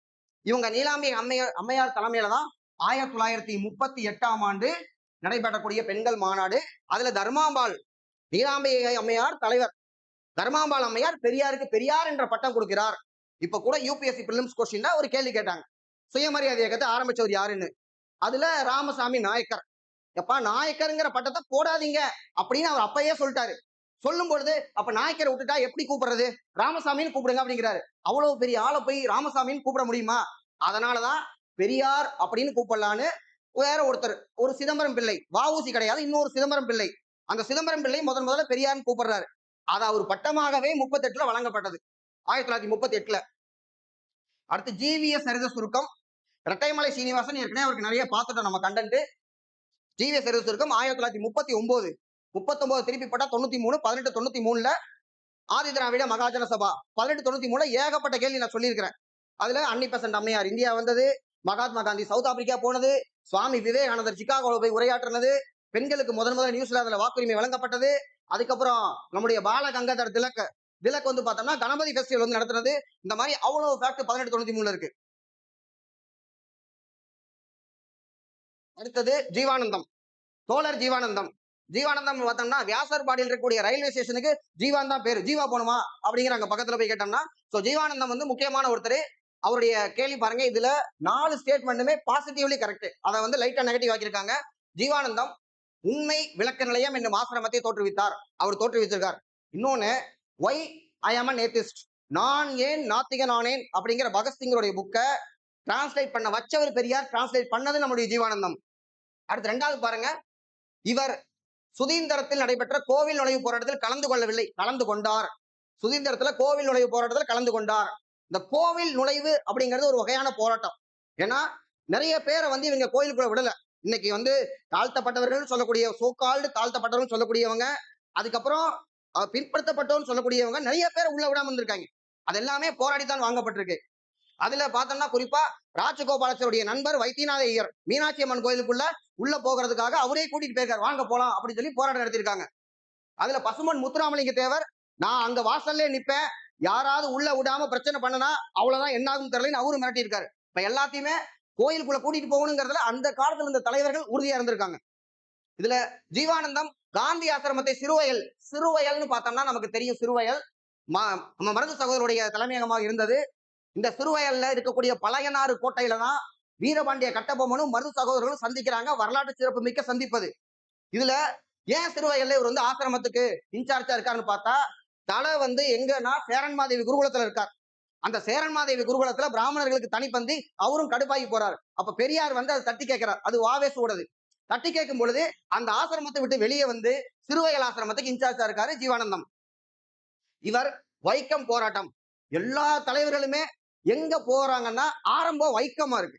இவங்க நீலாம்பிகை அம்மையார் தலைமையில தான் 1938ஆம் ஆண்டு நடைபெறக்கூடிய பெண்கள் மாநாடு. அதுல தர்மாம்பாள் நீலாம்பிகை அம்மையார் தலைவர், தர்மாம்பாள் அம்மையார் பெரியாருக்கு பெரியார் என்ற பட்டம் கொடுக்கிறார். இப்ப கூட யூபிஎஸ்சி பிலிம்ஸ் கொஸ்டின்ல ஒரு கேள்வி கேட்டாங்க, சுயமரியாதை இயக்கத்தை ஆரம்பிச்சவர் யாருன்னு. அதுல ராமசாமி நாயக்கர். எப்பா நாயக்கருங்கிற பட்டத்தை போடாதீங்க அப்படின்னு அவர் அப்பயே சொல்லிட்டாரு. சொல்லும் பொழுது அப்ப நாயக்கரை விட்டுட்டா எப்படி கூப்பிடுறது, ராமசாமின்னு கூப்பிடுங்க அப்படிங்கிறாரு. அவ்வளவு பெரிய ஆளை போய் ராமசாமின்னு கூப்பிட முடியுமா? அதனாலதான் பெரியார் அப்படின்னு கூப்பிடலான்னு வேற ஒருத்தர், ஒரு சிதம்பரம் பிள்ளை, வஉசி கிடையாது, இன்னொரு சிதம்பரம் பிள்ளை. அந்த சிதம்பரம் பிள்ளை முதல்ல பெரியார்னு கூப்பிடுறாரு. அது அவர் பட்டமாகவே 38ல வழங்கப்பட்டது, 1938ல. அடுத்து ஜிவிஎஸ் சரித சுருக்கம். இரட்டைமலை சீனிவாசன் ஏற்கனவே அவருக்கு நிறைய பார்த்துட்டோம் நம்ம கண்டென்ட். ஜிவிஎஸ் சரித சுருக்கம் 1939 39 திருப்பி போட்டா 93, 1893ல ஆதி திராவிட மகாஜன சபா 1893ல ஏகப்பட்ட கேள்வி நான் சொல்லியிருக்கிறேன். அதுல அன்னிபெசன்ட் அம்மையார் இந்தியா வந்தது, மகாத்மா காந்தி சவுத் ஆப்பிரிக்கா போனது, சுவாமி விவேகானந்தர் சிகாகோவில் போய் உரையாற்றினது, பெண்களுக்கு முதல் நியூசிலாந்துல வாக்குரிமை வழங்கப்பட்டது, அதுக்கப்புறம் நம்முடைய பால கங்காதர் திலக் வந்து பார்த்தோம்னா கணபதி ஃபெஸ்டிவல் வந்து நடத்துறது. இந்த மாதிரி அவ்வளவு ஃபேக்ட் 1893ல இருக்கு. அடுத்தது ஜீவானந்தம், தோழர் ஜீவானந்தம். ஜீவானந்தம் பார்த்தோம்னா வியாசர்பாடியில் இருக்கக்கூடிய ரயில்வே ஸ்டேஷனுக்கு ஜீவான் தான் பேரு. ஜீவா போகணுமா அப்படிங்கிறாங்க பக்கத்துல போய் கேட்டோம்னா. சோ ஜீவானந்தம் வந்து முக்கியமான ஒருத்தர். அவருடைய கேள்வி பாருங்க, இதுல 4 ஸ்டேட்மெண்ட்டுமே பாசிட்டிவ்லி கரெக்ட். அதை வந்து லைட்டா நெகட்டிவ் ஆக்கியிருக்காங்க. ஜீவானந்தம் உண்மை விளக்க நிலையம் என்னும் ஆசிரமத்தை தோற்றுவித்தார், அவர் தோற்றுவித்திருக்கார். இன்னொன்னு ஒய் ஐ ஆம் அன் ஏத்திஸ்ட், நான் ஏன் நாத்திகன் ஆனேன் அப்படிங்கிற பகத்சிங்கருடைய புக்கை டிரான்ஸ்லேட் பண்ண வச்சவர் பெரியார், டிரான்ஸ்லேட் பண்ணது நம்முடைய ஜீவானந்தம். அடுத்து 2வது பாருங்க, இவர் சுதீந்திரத்தில் நடைபெற்ற கோவில் நுழைவு போராட்டத்தில் கலந்து கொள்ளவில்லை, கலந்து கொண்டார். சுதீந்திரத்துல கோவில் நுழைவு போராட்டத்தில் கலந்து கொண்டார். இந்த கோவில் நுழைவு அப்படிங்கிறது ஒரு வகையான போராட்டம். ஏன்னா நிறைய பேரை வந்து இவங்க கோயிலுக்குள்ள விடல. இன்னைக்கு வந்து தாழ்த்தப்பட்டவர்கள் சொல்லக்கூடிய சோகால்டு தாழ்த்தப்பட்டவர்கள் சொல்லக்கூடியவங்க, அதுக்கப்புறம் பின்படுத்தப்பட்டவர்கள் சொல்லக்கூடியவங்க நிறைய பேர் உள்ள விடாம இருந்திருக்காங்க. அது எல்லாமே போராடித்தான் வாங்கப்பட்டிருக்கு. அதுல பார்த்தோம்னா குறிப்பா ராஜகோபாலாச்சாரியுடைய நண்பர் வைத்தியநாத ஐயர் மீனாட்சி அம்மன் கோயிலுக்குள்ள உள்ள போகிறதுக்காக அவரே கூட்டிட்டு போயிருக்காரு, வாங்க போலாம் அப்படின்னு சொல்லி போராட்டம் நடத்திருக்காங்க. அதுல பசுமன் முத்துராமலிங்க தேவர், நான் அங்க வாசல்லே நிப்பேன், யாராவது உள்ள விடாம பிரச்சனை பண்ணனா அவ்வளவுதான் என்னாகும் தெரியலன்னு அவரும் மிரட்டி இருக்காரு. இப்ப எல்லாத்தையுமே கோயிலுக்குள்ள கூட்டிட்டு போகணுங்கிறதுல அந்த காலத்துல இருந்த தலைவர்கள் உறுதியா இருந்திருக்காங்க. இதுல ஜீவானந்தம் காந்தி ஆசிரமத்தை சிறுவயல்னு பார்த்தோம்னா நமக்கு தெரியும். சிறுவயல் நம்ம மருது சகோதரருடைய தலைமையகமாக இருந்தது. இந்த சிறுவயல்ல இருக்கக்கூடிய பழையனாறு கோட்டையில தான் வீரபாண்டிய கட்டபொம்மனும் மருது சகோதரர்களும் சந்திக்கிறாங்க. வரலாற்று சிறப்பு மிக்க சந்திப்பது. இதுல ஏன் சிறுவயல்ல இவர் வந்து ஆசிரமத்துக்கு இன்சார்ஜா இருக்காருன்னு பார்த்தா, தலை வந்து எங்கன்னா சேரன்மாதேவி குருகுலத்துல இருக்கார். அந்த சேரன்மாதேவி குருகுலத்துல பிராமணர்களுக்கு தனிப்பந்தி, அவரும் கடுப்பாகி போறாரு. அப்ப பெரியார் வந்து அதை தட்டி கேட்கிறார். அது வாவே சூடது. தட்டி கேட்கும் பொழுது அந்த ஆசிரமத்தை விட்டு வெளியே வந்து சிறுவயல் ஆசிரமத்துக்கு இன்சார்ஜா இருக்காரு ஜீவானந்தம். இவர் வைக்கம் போராட்டம், எல்லா தலைவர்களுமே எங்க போறாங்கன்னா ஆரம்பம் வைக்கமா இருக்கு.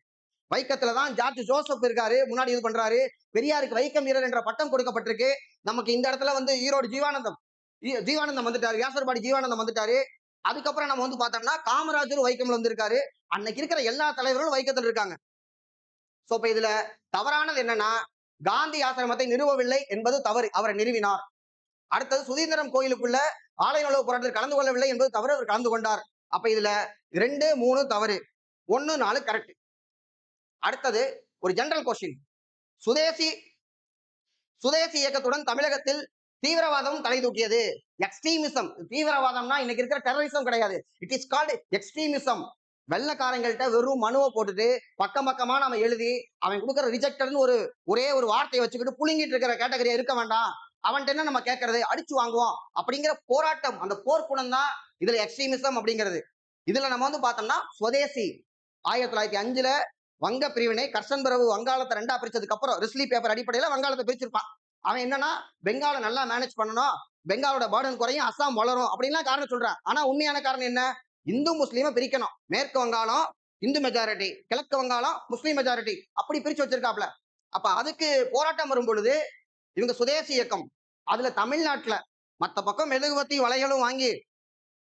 வைக்கத்துலதான் ஜார்ஜ் ஜோசப் இருக்காரு, முன்னாடி இது பண்றாரு. பெரியாருக்கு வைக்கம் வீரர் என்ற பட்டம் கொடுக்கப்பட்டிருக்கு. நமக்கு இந்த இடத்துல வந்து ஈரோடு ஜீவானந்தம் வந்துட்டாரு, வியாசர்பாடி ஜீவானந்தம் வந்துட்டாரு. அதுக்கப்புறம் நம்ம வந்து பார்த்தோம்னா காமராஜர் வைக்கம்ல வந்திருக்காரு. அன்னைக்கு இருக்கிற எல்லா தலைவர்களும் வைக்கத்தில் இருக்காங்க. சோ இப்ப இதுல தவறானது என்னன்னா, காந்தி ஆசிரமத்தை நிறுவவில்லை என்பது தவறு, அவரை நிறுவினார். அடுத்தது சுதீந்திரம் கோயிலுக்குள்ள ஆலய நுழைவு போராட்டத்தில் கலந்து கொள்ளவில்லை என்பது தவறு, அவர் கலந்து கொண்டார். அப்ப இதுல 2, 3 தவறு, 1, 4 கரெக்ட். அடுத்தது ஒரு ஜெனரல் கொஸ்டின். சுதேசி சுதேசி இயக்கத்துடன் தமிழகத்தில் தீவிரவாதம் தலை தூக்கியது. எக்ஸ்ட்ரீமிசம், தீவிரவாதம்னா இன்னைக்கு இருக்கிற டெரரிசம் கிடையாது. It is called extremism. வெள்ளக்காரங்கள்ட்ட வெறும் மனுவை போட்டுட்டு பக்கம் பக்கமா நம்ம எழுதி அவன் கொடுக்குற ரிஜெக்டட்னு ஒரே ஒரு வார்த்தையை வச்சுக்கிட்டு புழுங்கிட்டு இருக்கிற கேட்டகரியா இருக்க வேண்டாம். அவன்கிட்ட என்ன நம்ம கேட்கறது, அடிச்சு வாங்குவோம் அப்படிங்கிற போராட்டம், அந்த போர்க்குணம் தான் இதுல எக்ஸ்ட்ரீமிசம் அப்படிங்கிறது. இதுல நம்ம வந்து பார்த்தோம்னா சுதேசி 1905ல வங்க பிரிவினை, கர்சன் பிரபு வங்காளத்தை ரெண்டா பிரிச்சதுக்கு அப்புறம் ரிஸ்லி பேப்பர் அடிப்படையில வங்காளத்தை பிரிச்சிருப்பான். அவன் என்னன்னா பெங்கால நல்லா மேனேஜ் பண்ணணும், பெங்காலோட பர்டன் குறையும், அஸ்ஸாம் வளரும் அப்படின்லாம் காரணம் சொல்றான். ஆனா உண்மையான காரணம் என்ன, இந்து முஸ்லீமை பிரிக்கணும். மேற்கு வங்காளம் இந்து மெஜாரிட்டி, கிழக்கு வங்காளம் முஸ்லீம் மெஜாரிட்டி, அப்படி பிரிச்சு வச்சிருக்காப்ல. அப்ப அதுக்கு போராட்டம் வரும் பொழுது இவங்க சுதேசி இயக்கம், அதுல தமிழ்நாட்டுல மத்த பக்கம் மெழுகுவத்தி வலைகளும் வாங்கி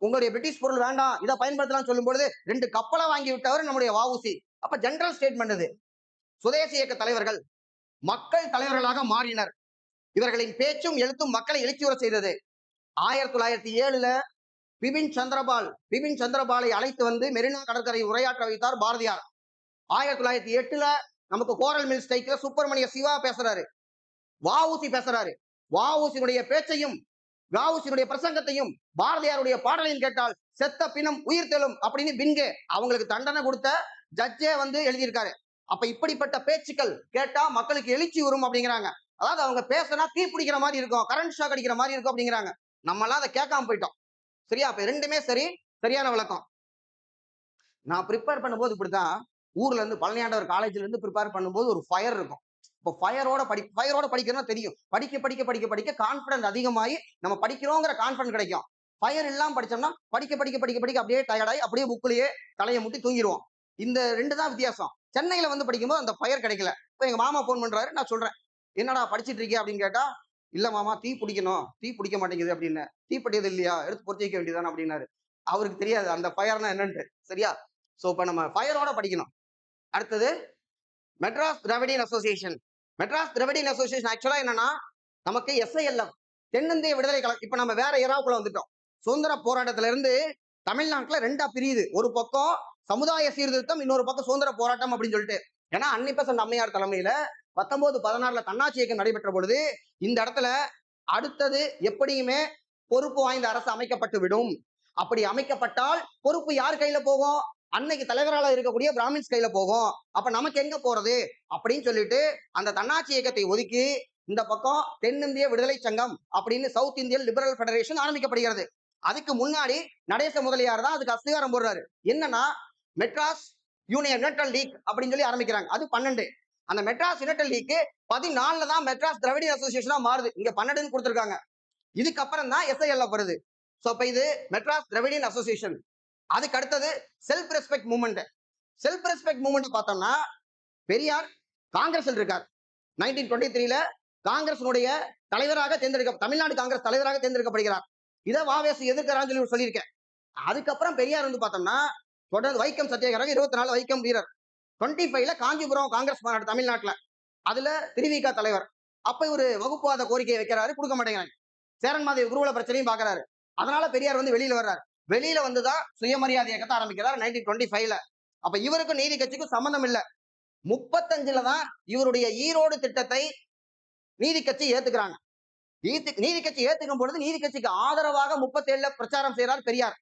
உங்களுடைய பிரிட்டிஷ் பொருள் வேண்டாம் இதை பயன்படுத்தலாம் சொல்லும் பொழுது 2 கப்பலை வாங்கி விட்டவர் நம்முடைய வஉசி. அப்ப ஜெனரல் ஸ்டேட்மெண்ட் இது. சுதேசி இயக்க தலைவர்கள் மக்கள் தலைவர்களாக மாறினர். இவர்களின் பேச்சும் எழுத்தும் மக்களை எழுச்சியுற செய்தது. 1907ல பிபின் சந்திரபாலை அழைத்து வந்து மெரினா கடற்கரை உரையாற்ற வைத்தார் பாரதியார். 1908ல நமக்கு கோரல் மில் ஸ்ட்ரைக்ல சுப்பிரமணிய சிவா பேசுறாரு, வஉசி பேசுறாரு. வஉசியுடைய பேச்சையும் வஉசியுடைய பிரசங்கத்தையும் பாரதியாருடைய பாடலையும் கேட்டால் செத்த பிணம் உயிர் தெழும் அப்படின்னு பின்கே அவங்களுக்கு தண்டனை கொடுத்த ஜட்ஜே வந்து எழுதியிருக்காரு. அப்ப இப்படிப்பட்ட பேச்சுக்கள் கேட்டா மக்களுக்கு எழுச்சி வரும் அப்படிங்கிறாங்க. அதாவது அவங்க பேசினா தீ பிடிக்கிற மாதிரி இருக்கும், கரண்ட் ஷாக் அடிக்கிற மாதிரி இருக்கும் அப்படிங்கிறாங்க. நம்ம எல்லாம் அதை கேட்காம போயிட்டோம். சரியா? அப்ப ரெண்டுமே சரியான விளக்கம். நான் ப்ரிப்பேர் பண்ணும்போது இப்படித்தான், ஊர்ல இருந்து பழனியாண்டவர் காலேஜ்ல இருந்து ப்ரிப்பேர் பண்ணும்போது ஒரு ஃபயர் இருக்கும். இப்போ ஃபயரோட படிக்கணும்னா தெரியும். படிக்க கான்பிடன்ஸ் அதிகமாகி நம்ம படிக்கிறோங்கிற கான்பிடன்ஸ் கிடைக்கும். ஃபயர் இல்லாம படிச்சோம்னா படிக்க அப்படியே டயர்டாகி அப்படியே புக்லயே தலையை முட்டி தூங்கிடுவோம். இந்த 2 தான் வித்தியாசம். சென்னையில வந்து படிக்கும்போது அந்த ஃபயர் கிடைக்கல. இப்போ எங்க மாமா போன் பண்றாரு, நான் சொல்றேன் என்னடா படிச்சிட்டு இருக்கியா அப்படின்னு கேட்டா, இல்ல மாமா தீ பிடிக்கணும், தீ பிடிக்க மாட்டேங்குது அப்படின்னு. தீ பட்டியது இல்லையா, எடுத்து பொறுத்து வைக்க வேண்டியதானே அப்படின்னாரு. அவருக்கு தெரியாது அந்த ஃபயர்னா என்னன்ட்டு. சரியா? சோ இப்ப நம்ம ஃபயரோட படிக்கணும். அடுத்தது Madras Dravidian association. Madras Dravidian association ஆக்சுவலா என்னன்னா நமக்கு SILF தென்னிந்திய விடுதலை கழகம். இப்ப நம்ம வேற ஏராவுக்குள்ள வந்துட்டோம். சுதந்திர போராட்டத்துல இருந்து தமிழ்நாட்டுல 2ஆ பிரியுது. ஒரு பக்கம் சமுதாய சீர்திருத்தம், இன்னொரு பக்கம் சுதந்திர போராட்டம் அப்படின்னு சொல்லிட்டு. ஏன்னா அன்னிபெசன்ட் அம்மையார் தலைமையில 1916ல தன்னாட்சி இயக்கம் நடைபெற்ற பொழுது இந்த இடத்துல அடுத்தது எப்படியுமே பொறுப்பு வாய்ந்த அரசு அமைக்கப்பட்டு விடும். அப்படி அமைக்கப்பட்டால் பொறுப்பு யார் கையில போகும், அன்னைக்கு தலைவரால இருக்கக்கூடிய பிராமின்ஸ் கையில போகும். அப்ப நமக்கு எங்க போறது அப்படின்னு சொல்லிட்டு அந்த தன்னாட்சி இயக்கத்தை ஒதுக்கி இந்த பக்கம் தென்னிந்திய விடுதலை சங்கம் அப்படின்னு சவுத் இந்தியன் லிபரல் ஃபெடரேஷன் ஆரம்பிக்கப்படுகிறது. அதுக்கு முன்னாடி நடேச முதலியார் தான் அதுக்கு அஸ்திகாரம் போடுறாரு. என்னன்னா மெட்ராஸ் யூனியன் யுனைடெட் லீக் அப்படின்னு சொல்லி ஆரம்பிக்கிறாங்க. அது 12. அந்த மெட்ராஸ் யுனைடெட் லீக் 14ல தான் மெட்ராஸ் திராவிடியன் அசோசியேஷனா மாறுது. இங்க 12 கொடுத்திருக்காங்க. இதுக்கப்புறம் தான் SILF வருது. சோ இப்ப இது மெட்ராஸ் திராவிடியன் அசோசியேஷன். அதுக்கு அடுத்தது self respect movement. Self respect movement பார்த்தோம்னா பெரியார் காங்கிரஸ் இருக்கார். 1923ல காங்கிரஸுடைய தலைவராக தமிழ்நாடு காங்கிரஸ் தலைவராக தேர்ந்தெடுக்கப்படுகிறார். இதை வாவேசு எதிர்க்கிறான்னு சொல்லி சொல்லியிருக்கேன். அதுக்கப்புறம் பெரியார் வந்து பார்த்தோம்னா தொடர்ந்து வைக்கம் சத்தியாகிரகம் 24 வைக்கம் வீரர். 25ல காஞ்சிபுரம் காங்கிரஸ் மாநாடு தமிழ்நாட்டுல, அதுல திருவிக தலைவர். அப்ப இவரு வகுப்புவாத கோரிக்கையை வைக்கிறாரு, கொடுக்க மாட்டேங்கிறாங்க. சேரன்மாதேவி குருகுல பிரச்சனையும் பாக்குறாரு. அதனால பெரியார் வந்து வெளியில வர்றாரு. வெளியில வந்துதான் சுயமரியாதை இயக்கத்தை ஆரம்பிக்கிறார் 1925ல. அப்ப இவருக்கும் நீதி கட்சிக்கும் சம்பந்தம் இல்ல. 35ல தான் இவருடைய ஈரோடு திட்டத்தை நீதி கட்சி ஏத்துக்கிறாங்க. நீதி கட்சி ஏத்துக்கும் பொழுது நீதி கட்சிக்கு ஆதரவாக 37ல பிரச்சாரம் செய்கிறார் பெரியார்.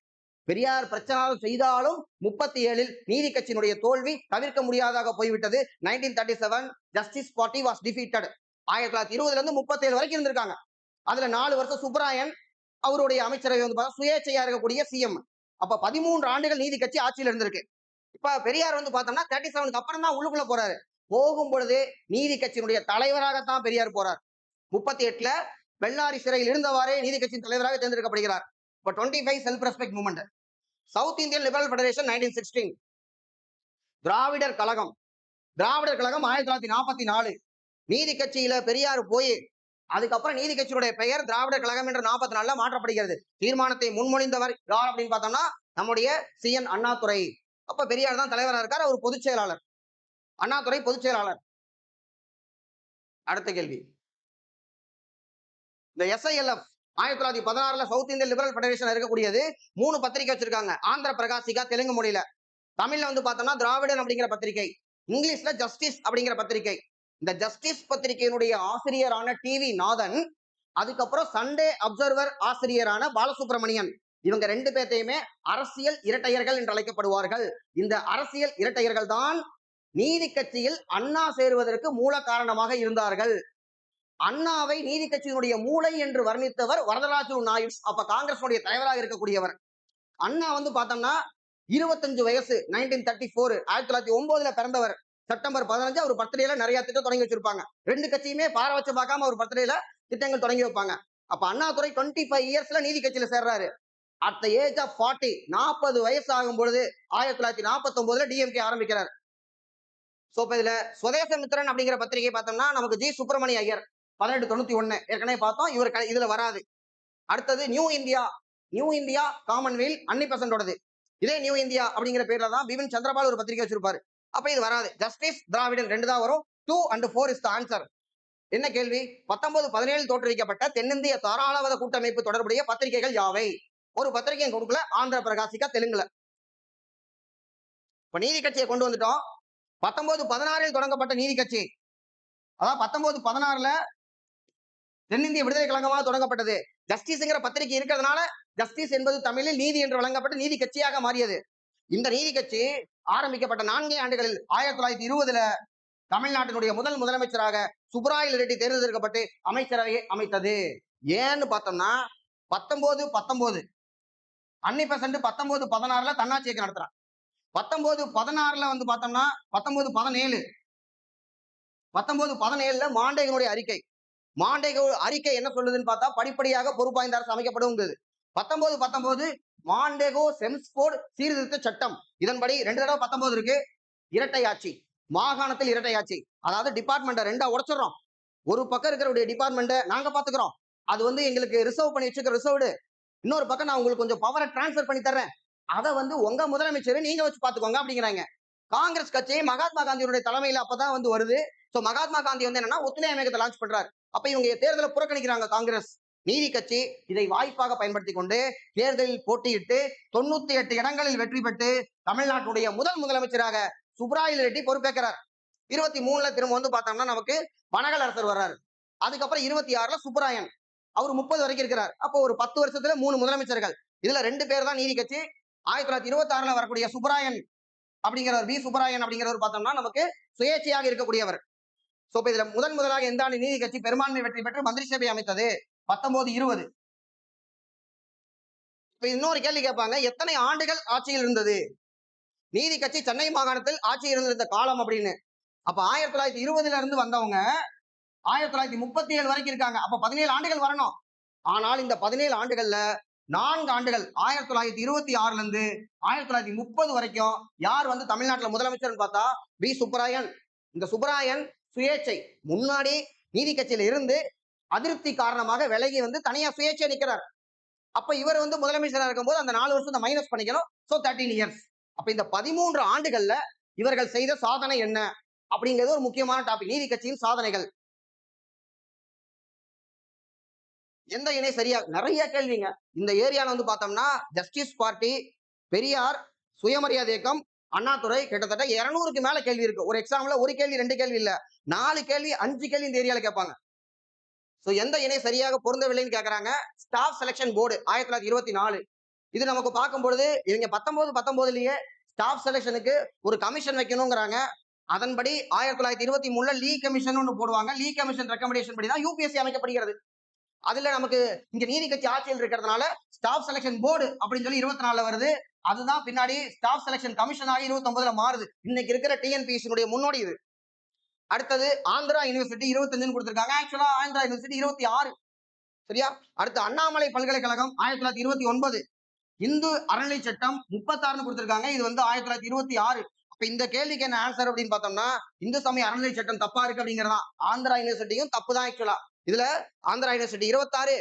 பெரியார் பிரச்சாரம் செய்தாலும் 37ல் நீதி கட்சியினுடைய தோல்வி தவிர்க்க முடியாதாக போய்விட்டது. 1937 ஜஸ்டிஸ் பார்ட்டி வாஸ் டிஃபீட்டட். 1920ல இருந்து 37 வரைக்கும் இருந்திருக்காங்க. அதுல 4 வருஷம் சுப்பராயன் அவருடைய அமைச்சரவை வந்து சுயேட்சையா இருக்கக்கூடிய சிஎம். அப்ப 13 ஆண்டுகள் நீதி கட்சி ஆட்சியில் இருந்திருக்கு. இப்ப பெரியார் வந்து பார்த்தோம்னா 37க்கு அப்புறம் தான் உள்ளுக்குள்ள போறாரு. போகும் பொழுது நீதி கட்சியினுடைய தலைவராகத்தான் பெரியார் போறார். 38ல பெல்லாரி சிறையில் இருந்தவாறே நீதி கட்சியின் தலைவராக தேர்ந்தெடுக்கப்படுகிறார். இப்ப 25 self respect movement. South Indian Liberal federation 1916. Dravidar Kazhagam 1944. நீதி கட்சியில பெரியார் போய் அதுக்கப்புறம் நீதி கட்சியுடைய பெயர் திராவிடர் கழகம் என்ற 44ல மாற்றப்படுகிறது. தீர்மானத்தை முன்மொழிந்தவர் யார் அப்படின்னு பார்த்தோம்னா நம்முடைய CN அண்ணாதுரை. அப்ப பெரியார் தான் தலைவராக இருக்கார், அவர் பொதுச் செயலாளர். அண்ணாதுரை பொதுச் செயலாளர். அடுத்த கேள்வி, இந்த SILF 1916ல சவுத் இந்தியன் லிபரல் ஃபெடரேஷன் இருக்கக்கூடியது 3 பத்திரிகை வச்சிருக்காங்க. ஆந்திர பிரகாசிகா தெலுங்கு மொழியில. தமிழ்ல வந்து பார்த்தோம்னா திராவிடன் அப்படிங்கிற பத்திரிகை. இங்கிலீஷ்ல ஜஸ்டிஸ் அப்படிங்கிற பத்திரிகை. இந்த ஜஸ்டிஸ் பத்திரிகையினுடைய ஆசிரியரான டிவி நாதன், அதுக்கப்புறம் சண்டே அப்சர்வர் ஆசிரியரான பாலசுப்ரமணியன், இவங்க ரெண்டு பேர்த்தையுமே அரசியல் இரட்டையர்கள் என்று அழைக்கப்படுவார்கள். இந்த அரசியல் இரட்டையர்கள் தான் நீதி கட்சியில் அண்ணா சேருவதற்கு மூல காரணமாக இருந்தார்கள். அண்ணாவை நீதி கட்சியினுடைய மூளை என்று வர்ணித்தவர் வரதராஜு நாயுடு, அப்ப காங்கிரஸ் தலைவராக இருக்கக்கூடியவர். அண்ணா வந்து பார்த்தோம்னா 25 வயசு, 1934, 1909 பிறந்தவர். செப்டம்பர் 15 அவர் பர்த்டேல நிறைய திட்டம் தொடங்கி வச்சிருப்பாங்க. ரெண்டு கட்சியுமே பாரபட்சம் பார்க்காம அவர் பர்த்டேல திட்டங்கள் தொடங்கி வைப்பாங்க. அப்ப அண்ணாதுரை 25 இயர்ஸ்ல நீதி கட்சியில சேர்றாரு. அட் த ஏஜ் ஆஃப் 40, 40 வயசு ஆகும் பொழுது 1949 டிஎம்கே ஆரம்பிக்கிறார். சோ இப்ப இதுல சுதேசமித்திரன் அப்படிங்கிற பத்திரிகை பார்த்தோம்னா நமக்கு ஜி சுப்பிரமணிய ஐயர் 1891 ஏற்கனவே பார்த்தோம். இவர் இதுல வராது. அடுத்தது New India, New India Commonwealth அன்னிபெசன்டோடது. இதே நியூ இந்தியா அப்படிங்கிற பேர்ல தான் பிபின் சந்திரபால் ஒரு பத்திரிகை வச்சிருப்பாரு. அப்ப இது வராது. ஜஸ்டிஸ் திராவிடன் 2 தான் வரும். 2 and 4 இஸ் த ஆன்சர். என்ன கேள்வி? 1917 தோற்றுவிக்கப்பட்ட தென்னிந்திய தாராளவாத கூட்டமைப்பு தொடர்புடைய பத்திரிகைகள் யாவை? ஒரு பத்திரிகை கொடுக்கல, ஆந்திர பிரகாசிக்கா தெலுங்குல. இப்ப நீதி கட்சியை கொண்டு வந்துட்டோம். 1916 தொடங்கப்பட்ட நீதி கட்சி, அதாவது 1916 தென்னிந்திய விடுதலை கழகமாக தொடங்கப்பட்டது. ஜஸ்டிஸ்ங்கிற பத்திரிகை இருக்கிறதுனால ஜஸ்டிஸ் என்பது தமிழில் நீதி என்று வழங்கப்பட்ட நீதி கட்சியாக மாறியது. இந்த நீதி கட்சி ஆரம்பிக்கப்பட்ட 4 ஆண்டுகளில் 1920 தமிழ்நாட்டினுடைய முதல் முதலமைச்சராக சுப்பராயல் ரெட்டி தேர்ந்தெடுக்கப்பட்டு அமைச்சரவையை அமைத்தது. ஏன்னு பார்த்தோம்னா 1919 அன்னிபெசன்ட் 1916 தன்னாட்சி இயக்கம் நடத்துறான். 1916 வந்து பார்த்தோம்னா 1917 மாண்டேகனுடைய அறிக்கை. மாண்டேகோ அறிக்கை என்ன சொல்லுதுன்னு பார்த்தா படிப்படியாக பொறுப்பாய்ந்த அரசு அமைக்கப்படும். 1919 மாண்டேகோ செம்ஸ்போர்ட் சீர்திருத்த சட்டம். இதன்படி 2 தடவை 19 இருக்கு. இரட்டை ஆட்சி, மாகாணத்தில் இரட்டை ஆட்சி, அதாவது டிபார்ட்மெண்ட்டை 2ஆ உடைச்சிடறோம். ஒரு பக்கம் இருக்கிற டிபார்ட்மெண்ட்டை நாங்க பாத்துக்கிறோம், அது வந்து எங்களுக்கு ரிசர்வ் பண்ணி வச்சுக்கிற ரிசர்வ்டு. இன்னொரு பக்கம் நான் உங்களுக்கு கொஞ்சம் பவரை டிரான்ஸ்பர் பண்ணி தர்றேன், அதை வந்து உங்க முதலமைச்சர் நீங்க வச்சு பாத்துக்கோங்க அப்படிங்கிறாங்க. காங்கிரஸ் கட்சி மகாத்மா காந்தியுடைய தலைமையில அப்பதான் வந்து வருது. சோ மகாத்மா காந்தி வந்து என்னன்னா ஒத்துழையாமை இயக்கத்தை லான்ச் பண்றாரு. அப்ப இவங்க தேர்தலை புறக்கணிக்கிறாங்க காங்கிரஸ். நீதி கட்சி இதை வாய்ப்பாக பயன்படுத்தி கொண்டு தேர்தலில் போட்டியிட்டு 98 இடங்களில் வெற்றி பெற்று தமிழ்நாட்டுடைய முதல் முதலமைச்சராக சுப்பராயல் ரெட்டி பொறுப்பேற்கிறார். 23 திரும்ப வந்து பார்த்தோம்னா நமக்கு பனகல் அரசர் வர்றாரு. அதுக்கப்புறம் 26 சுப்பராயன், அவர் 30 வரைக்கும் இருக்கிறார். அப்போ ஒரு 10 வருஷத்துல 3 முதலமைச்சர்கள். இதுல 2 பேர் தான் நீதி கட்சி. 1926 வரக்கூடிய சுப்பராயன் அப்படிங்கிறவர், பி சுப்பராயன் அப்படிங்கிறவர் பார்த்தோம்னா நமக்கு சுயேட்சையாக இருக்கக்கூடியவர். சோ இதுல முதலாக எந்த ஆண்டு நீதி கட்சி பெரும்பான்மை வெற்றி பெற்று மந்திரி சபை அமைத்தது? 1920. இப்ப இன்னொரு கேள்வி கேட்பாங்க, எத்தனை ஆண்டுகள் ஆட்சியில் இருந்தது நீதி கட்சி சென்னை மாகாணத்தில் ஆட்சியில் இருந்த காலம் அப்படின்னு. அப்ப 1920 இருந்து வந்தவங்க 1937 வரைக்கும் இருக்காங்க. அப்ப 17 ஆண்டுகள் வரணும். ஆனால் இந்த 17 ஆண்டுகள்ல 4 ஆண்டுகள் 1926 இருந்து 1930 வரைக்கும் யார் வந்து தமிழ்நாட்டில் முதலமைச்சர் பார்த்தா பி சுப்பராயன். இந்த சுப்பராயன் சுயேட்சை, முன்னாடி நீதி கட்சியில இருந்து அதிருப்தி காரணமாக விலகி வந்து தனியா சுயேட்சை நிற்கிறார். அப்ப இவர் வந்து முதலமைச்சராக இருக்கும்போது அந்த 4 வருஷத்தை மைனஸ் பண்ணிக்கணும். So 13 years. அப்ப இந்த 13 ஆண்டுகள்ல இவர்கள் செய்த சாதனை என்ன அப்படிங்கிறது ஒரு முக்கியமான டாபிக். நீதி கட்சியின் சாதனைகள். எந்த இணை சரியா? நிறைய கேள்விங்க. இந்த ஏரியால வந்து பார்த்தோம்னா ஜஸ்டிஸ் பார்ட்டி, பெரியார், சுயமரியாதை இயக்கம், அண்ணாதுரை, கிட்டத்தட்ட 200க்கு மேல கேள்வி இருக்கு. ஒரு எக்ஸாம்ல ஒரு கேள்வி 2 கேள்வி இல்ல, 4 கேள்வி 5 கேள்வி இந்த ஏரியால கேட்பாங்க. சோ எந்த இணை சரியாக பொருந்தவில்லைன்னு கேட்கறாங்க. Staff selection board 1924. இது நமக்கு பார்க்கும்பொழுது இவங்க 1919லயே ஸ்டாஃப் செலக்ஷனுக்கு ஒரு கமிஷன் வைக்கணுங்கிறாங்க. அதன்படி 1923 லீ கமிஷன் ஒன்று போடுவாங்க. லீ கமிஷன் ரெக்கமெண்டேஷன் படி தான் யூபிஎஸ்சி அமைக்கப்படுகிறது. அதுல நமக்கு இங்க நீதி கட்சி ஆட்சியில் இருக்கிறதுனால ஸ்டாஃப் செலக்ஷன் போர்டு அப்படின்னு சொல்லி 24 வருது. அதுதான் பின்னாடி ஸ்டாஃப் செலக்ஷன் கமிஷன் ஆகி 29 மாறுது. இன்னைக்கு இருக்கிற டிஎன்பிஎஸ்சி முன்னோடி இது. அடுத்தது ஆந்திரா யூனிவர்சிட்டி 25 கொடுத்திருக்காங்க. ஆக்சுவலா ஆந்திரா யூனிவர்சிட்டி 26. சரியா? அடுத்து அண்ணாமலை பல்கலைக்கழகம் 1929. இந்து அறநிலை சட்டம் 36 கொடுத்திருக்காங்க. இது வந்து 1926. அப்ப இந்த கேள்விக்கு என்ன ஆன்சர் அப்படின்னு பார்த்தோம்னா இந்து சமய அறநிலை சட்டம் தப்பா இருக்கு அப்படிங்கிறதா. ஆந்திரா யூனிவர்சிட்டியும் தப்பு தான் ஆக்சுவலா. இதுல ஆந்திரா யூனிவர்சிட்டி 26,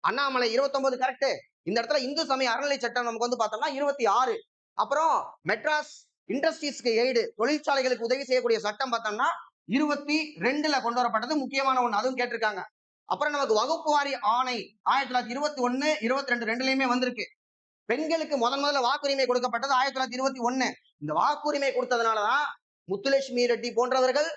அண்ணாமலை 29 கரெக்ட். இந்த இடத்துல இந்து சமய அறநிலை சட்டம் நமக்கு வந்து பார்த்தோம்னா 26. அப்புறம் மெட்ராஸ் இண்டஸ்ட்ரீஸ்க்கு எய்டு, தொழிற்சாலைகளுக்கு உதவி செய்யக்கூடிய சட்டம் பார்த்தோம்னா 22 கொண்டு வரப்பட்டது, முக்கியமான ஒண்ணு, அதுவும் கேட்டிருக்காங்க. அப்புறம் நமக்கு வகுப்பு வாரி ஆணை 1921, 22 ரெண்டுலயுமே வந்திருக்கு. பெண்களுக்கு முதல்ல வாக்குரிமை கொடுக்கப்பட்டது 1921. இந்த வாக்குரிமை கொடுத்ததுனாலதான் முத்துலட்சுமி ரெட்டி போன்றவர்கள்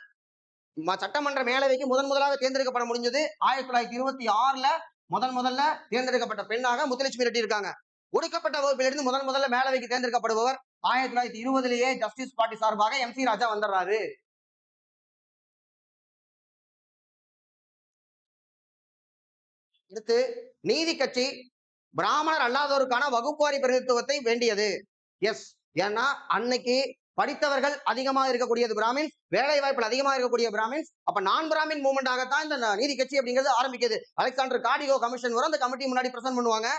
சட்டமன்ற மேலவைக்கு முதலாக தேர்ந்தெடுக்கப்பட முடிஞ்சது 1926ல முதல்ல தேர்ந்தெடுக்கப்பட்ட பெண்ணாக முத்துலட்சுமி ரெட்டி இருக்காங்க. ஒடுக்கப்பட்ட வகுப்பிலிருந்து முதல்ல மேலவைக்கு தேர்ந்தெடுக்கப்படுபவர் 1920லேயே ஜஸ்டிஸ் பார்ட்டி சார்பாக MC ராஜா வந்துடுறாரு. அடுத்து நீதி கட்சி பிராமணர் அல்லாதோருக்கான வகுப்புவாரி பிரதிநிதித்துவத்தை வேண்டியது. எஸ், ஏன்னா அன்னைக்கு படித்தவர்கள் அதிகமாக இருக்கக்கூடியது பிராமின்ஸ், வேலை வாய்ப்பில் அதிகமாக இருக்கக்கூடிய பிராமின்ஸ். அப்ப நான் பிராமின் மூவ்மெண்டாகத்தான் இந்த நீதி கட்சி அப்படிங்கிறது ஆரம்பிக்குது. அலெக்சாண்டர் காடிகோ கமிஷன் வரும், அந்த கமிட்டி முன்னாடி பிரசன்ட் பண்ணுவாங்க.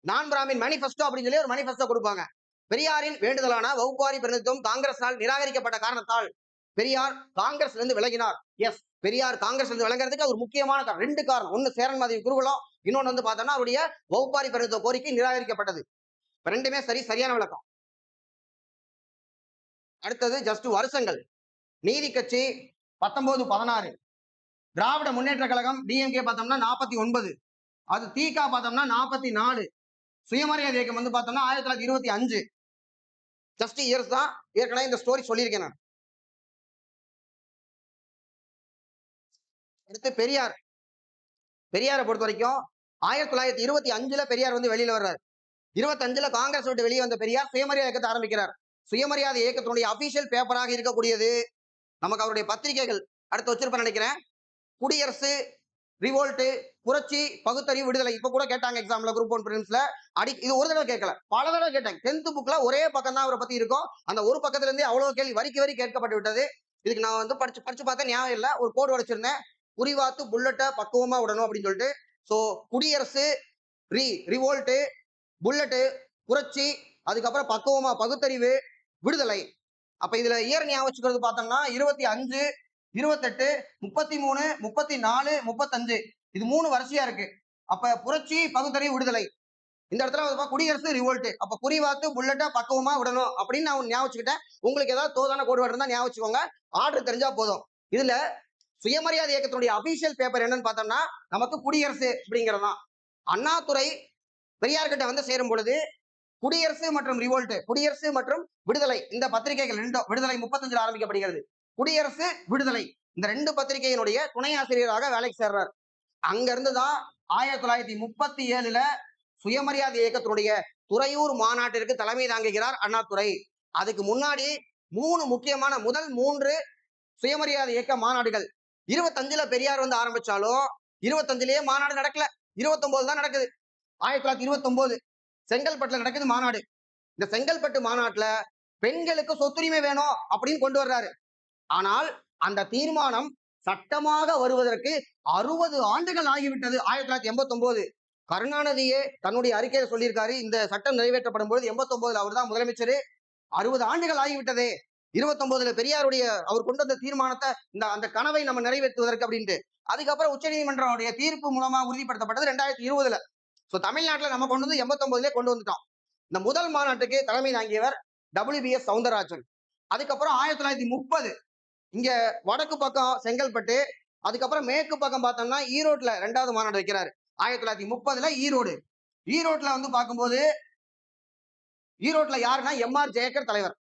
நான் பிராமின் மேனிபெஸ்டோ அப்படின்னு சொல்லி ஒரு மேனிபெஸ்டோ கொடுப்பாங்க. பெரியாரின் வேண்டுதலான வகுப்புவாரி பிரதிநிதித்துவம் காங்கிரஸால் நிராகரிக்கப்பட்ட காரணத்தால் பெரியார் காங்கிரஸ்ல இருந்து விலகினார். எஸ், பெரியார் காங்கிரஸ் இருந்து விலகிறதுக்கு ஒரு முக்கியமான காரணம், 2 காரணம். ஒன்னு சேரன் மாதவி குருகுலம், இன்னொன்னு வந்து பார்த்தோம்னா அவருடைய வகுப்பாரி பிரதிநிதித்துவ கோரிக்கை நிராகரிக்கப்பட்டது. 2மே சரியான விளக்கம். அடுத்தது ஜஸ்ட் வருஷங்கள். நீதி கட்சி 1916, திராவிட முன்னேற்ற கழகம் DMK பார்த்தோம்னா 49, அது திக பார்த்தோம்னா 44, சுயமரியாதை இயக்கம் வந்து பார்த்தோம்னா 1925. ஜஸ்ட் இயர்ஸ் தான், ஏற்கனவே இந்த ஸ்டோரி சொல்லியிருக்கேன் நான். அடுத்து பெரியாரை பொறுத்த வரைக்கும் 1925ல பெரியார் வந்து வெளியில வர்றாரு. 25ல காங்கிரஸ் விட்டு வெளியே வந்த பெரியார் சுயமரியாதை இயக்கத்தை ஆரம்பிக்கிறார். சுயமரியாதை இயக்கத்தினுடைய அபிஷியல் பேப்பராக இருக்கக்கூடியது நமக்கு அவருடைய பத்திரிகைகள் அடுத்து வச்சிருப்பேன் நினைக்கிறேன். குடியரசு, ரிவோல்ட், புரட்சி, பகுத்தறிவு, விடுதலை. இப்ப கூட கேட்டாங்க எக்ஸாம்ல குரூப் 1 பிரிலிம்ஸ்ல. இது ஒரு தடவை கேட்கல, பல தடவை கேட்டாங்க. 10th புக்ல ஒரே பக்கம் தான் அவரை பத்தி இருக்கும். அந்த ஒரு பக்கத்துல இருந்து அவ்வளவு கேள்வி வரி கேட்கப்பட்டு விட்டது. இதுக்கு நான் வந்து படிச்சு பார்த்தா ஞாபகம் இல்லை, ஒரு கோடு வச்சிருந்தேன், குறிவாத்து புல்லட்டை பக்குவமா விடணும் அப்படின்னு சொல்லிட்டு. சோ குடியரசு, ரிவோல்ட், புல்லட்டு, புரட்சி, அதுக்கப்புறம் பக்குவமா பகுத்தறிவு, விடுதலை. அப்ப இதுல இயர் ஞாபகம் வச்சுக்கிறது பார்த்தோம்னா 25, 28, 33, 34, 35, இது 3 வரிசையா இருக்கு. அப்ப புரட்சி, பகுத்தறிவு, விடுதலை. இந்த இடத்துல குடியரசு, ரிவோல்ட். அப்ப குறிவாத்து புல்லட்டை பக்குவமா விடணும் அப்படின்னு நான் ஞாபகம் வச்சுக்கிட்டேன். உங்களுக்கு ஏதாவது தோதான கோடு இருந்தா ஞாபகம் வச்சுக்கோங்க, ஆர்டர் தெரிஞ்சா போதும். இதுல சுயமரியாதை இயக்கத்தினுடைய அபிஷியல் பேப்பர் என்னன்னு பார்த்தோம்னா நமக்கு குடியரசு அப்படிங்கிறதான். அண்ணாதுரை பெரியார் கிட்ட வந்து சேரும் பொழுது குடியரசு மற்றும் ரிவோல்ட், குடியரசு மற்றும் விடுதலை, இந்த பத்திரிகைகள் ரெண்டும், விடுதலை 35 ஆரம்பிக்கப்படுகிறது, குடியரசு, விடுதலை, இந்த 2 பத்திரிகையினுடைய துணை ஆசிரியராக வேலைக்கு சேர்றார். அங்க இருந்துதான் 1937ல சுயமரியாதை இயக்கத்தினுடைய துறையூர் மாநாட்டிற்கு தலைமை தாங்குகிறார் அண்ணாதுரை. அதுக்கு முன்னாடி 3 முக்கியமான முதல் 3 சுயமரியாதை இயக்க மாநாடுகள் 25ல பெரியார் வந்து ஆரம்பிச்சாலும் 25லயே மாநாடு நடக்கல, 29 தான் நடக்குது. 1929 செங்கல்பட்டுல நடக்குது மாநாடு. இந்த செங்கல்பட்டு மாநாட்டுல பெண்களுக்கு சொத்துரிமை வேணும் அப்படின்னு கொண்டு வர்றாரு. ஆனால் அந்த தீர்மானம் சட்டமாக வருவதற்கு 60 ஆண்டுகள் ஆகிவிட்டது. 1989 கருணாநிதியே தன்னுடைய அறிக்கையை சொல்லியிருக்காரு, இந்த சட்டம் நிறைவேற்றப்படும் பொழுது 89ல அவர் தான் முதலமைச்சர். 60 ஆண்டுகள் ஆகிவிட்டதே. 29ல பெரியாருடைய அவர் கொண்டு வந்த தீர்மானத்தை, அந்த கனவை நம்ம நிறைவேற்றுவதற்கு அப்படின்ட்டு. அதுக்கப்புறம் உச்ச நீதிமன்றனுடைய தீர்ப்பு மூலமா உறுதிப்படுத்தப்பட்டது 2020ல. சோ தமிழ்நாட்டுல நம்ம கொண்டு வந்து 89லே கொண்டு வந்துட்டோம். இந்த முதல் மாநாட்டுக்கு தலைமை தாங்கியவர் WBS சவுந்தரராஜன். அதுக்கப்புறம் 1930 இங்க வடக்கு பக்கம் செங்கல்பட்டு, அதுக்கப்புறம் மேற்கு பக்கம் பார்த்தோம்னா ஈரோட்ல 2வது மாநாடு வைக்கிறாரு 1930ல ஈரோட்ல வந்து பார்க்கும்போது ஈரோட்ல யாருன்னா MR ஜெயக்கர் தலைவர்.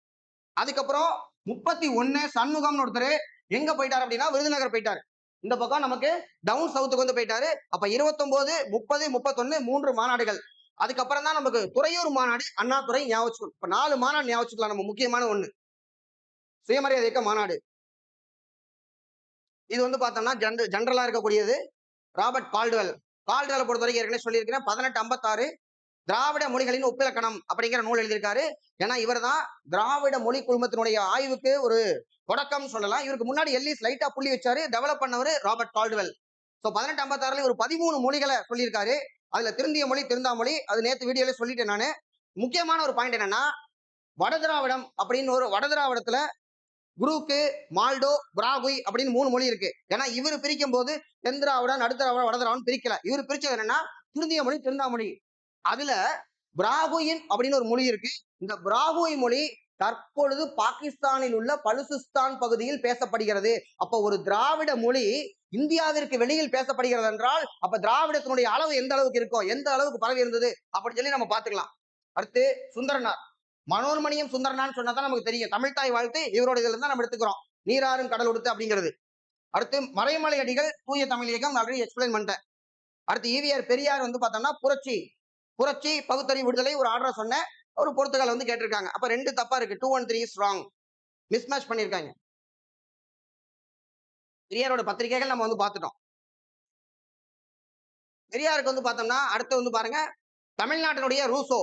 அதுக்கப்புறம் 31 சண்முகம்னு ஒருத்தர் எங்க போயிட்டாரு அப்படின்னா விருதுநகர் போயிட்டாரு. இந்த பக்கம் நமக்கு டவுன் சவுத்துக்கு வந்து போயிட்டாரு. அப்ப 29, 30, 31 3 மாநாடுகள். அதுக்கப்புறம் தான் நமக்கு துறையூர் மாநாடு, அண்ணாதுரை ஞாபகம். இப்ப 4 மாநாடு ஞாபகம் நம்ம. முக்கியமான ஒண்ணு சுயமரியாதை இயக்க மாநாடு. இது வந்து பார்த்தோம்னா ஜெனரலா இருக்கக்கூடியது ராபர்ட் கால்டுவெல். கால்டுவெல் பொறுத்த வரைக்கும் ஏற்கனவே சொல்லியிருக்கிறேன், 1856 திராவிட மொழிகளின் ஒப்பிலக்கணம் அப்படிங்கிற நூல் எழுதியிருக்காரு. ஏன்னா இவர் தான் திராவிட மொழி குழுமத்தினுடைய ஆய்வுக்கு ஒரு தொடக்கம் சொல்லலாம். இவருக்கு முன்னாடி எல்லிஸ் லைட்டா புள்ளி வச்சாரு, டெவலப் பண்ணவர் ராபர்ட் கால்டுவெல். சோ 1856ல ஒரு 13 மொழிகளை சொல்லியிருக்காரு. அதுல திருந்திய மொழி, திருந்தாமொழி, அது நேத்து வீடியோல சொல்லிட்டேன் நானு. முக்கியமான ஒரு பாயிண்ட் என்னன்னா வடதிராவிடம் அப்படின்னு ஒரு வடதிராவிடத்துல குரூக்கு, மால்டோ, பிராகுய் அப்படின்னு 3 மொழி இருக்கு. ஏன்னா இவர் பிரிக்கும் போது தென்திராவிடம், நடுத்திராவிடம், வடதிராவிடம் பிரிக்கல. இவர் பிரிச்சது என்னன்னா திருந்திய மொழி, திருந்தாமொழி. அதுல பிராகுயின் அப்படின்னு ஒரு மொழி இருக்கு. இந்த பிராகுய் மொழி தற்பொழுது பாகிஸ்தானில் உள்ள பலுசிஸ்தான் பகுதியில் பேசப்படுகிறது. அப்ப ஒரு திராவிட மொழி இந்தியாவிற்கு வெளியில் பேசப்படுகிறது என்றால் அப்ப திராவிடத்தினுடைய அளவு எந்த அளவுக்கு இருக்கும், எந்த அளவுக்கு பரவி இருந்தது அப்படின்னு சொல்லி நம்ம பாத்துக்கலாம். அடுத்து சுந்தரனார் மனோன்மணியம் சுந்தரனான்னு சொன்னதான் நமக்கு தெரியும். தமிழ்தாய் வாழ்த்து இவரோட இதுல இருந்தா நம்ம எடுத்துக்கிறோம். நீராறும் கடல் உடுத்து அப்படிங்கிறது. அடுத்து மறைமலை அடிகள் தூய தமிழ் இயக்கம் ஆல்ரெடி எக்ஸ்பிளைன் பண்ணிட்டேன். அடுத்து ஈவிஆர் பெரியார் வந்து பார்த்தோம்னா புரட்சி பகுத்தறிவு விடுதலை ஒரு ஆர்டரா சொன்ன ஒரு பொறுத்துக்கள் வந்து கேட்டிருக்காங்க. அப்ப 2 தப்பா இருக்கு. 2 and 3 இஸ் ராங். மிஸ்மேட்ச் பண்ணிருக்காங்க. பெரியாரோட பத்திரிகைகள் நம்ம வந்து பார்த்துட்டோம். பெரியாருக்கு வந்து பார்த்தோம்னா அடுத்து வந்து பாருங்க தமிழ்நாட்டினுடைய ரூசோ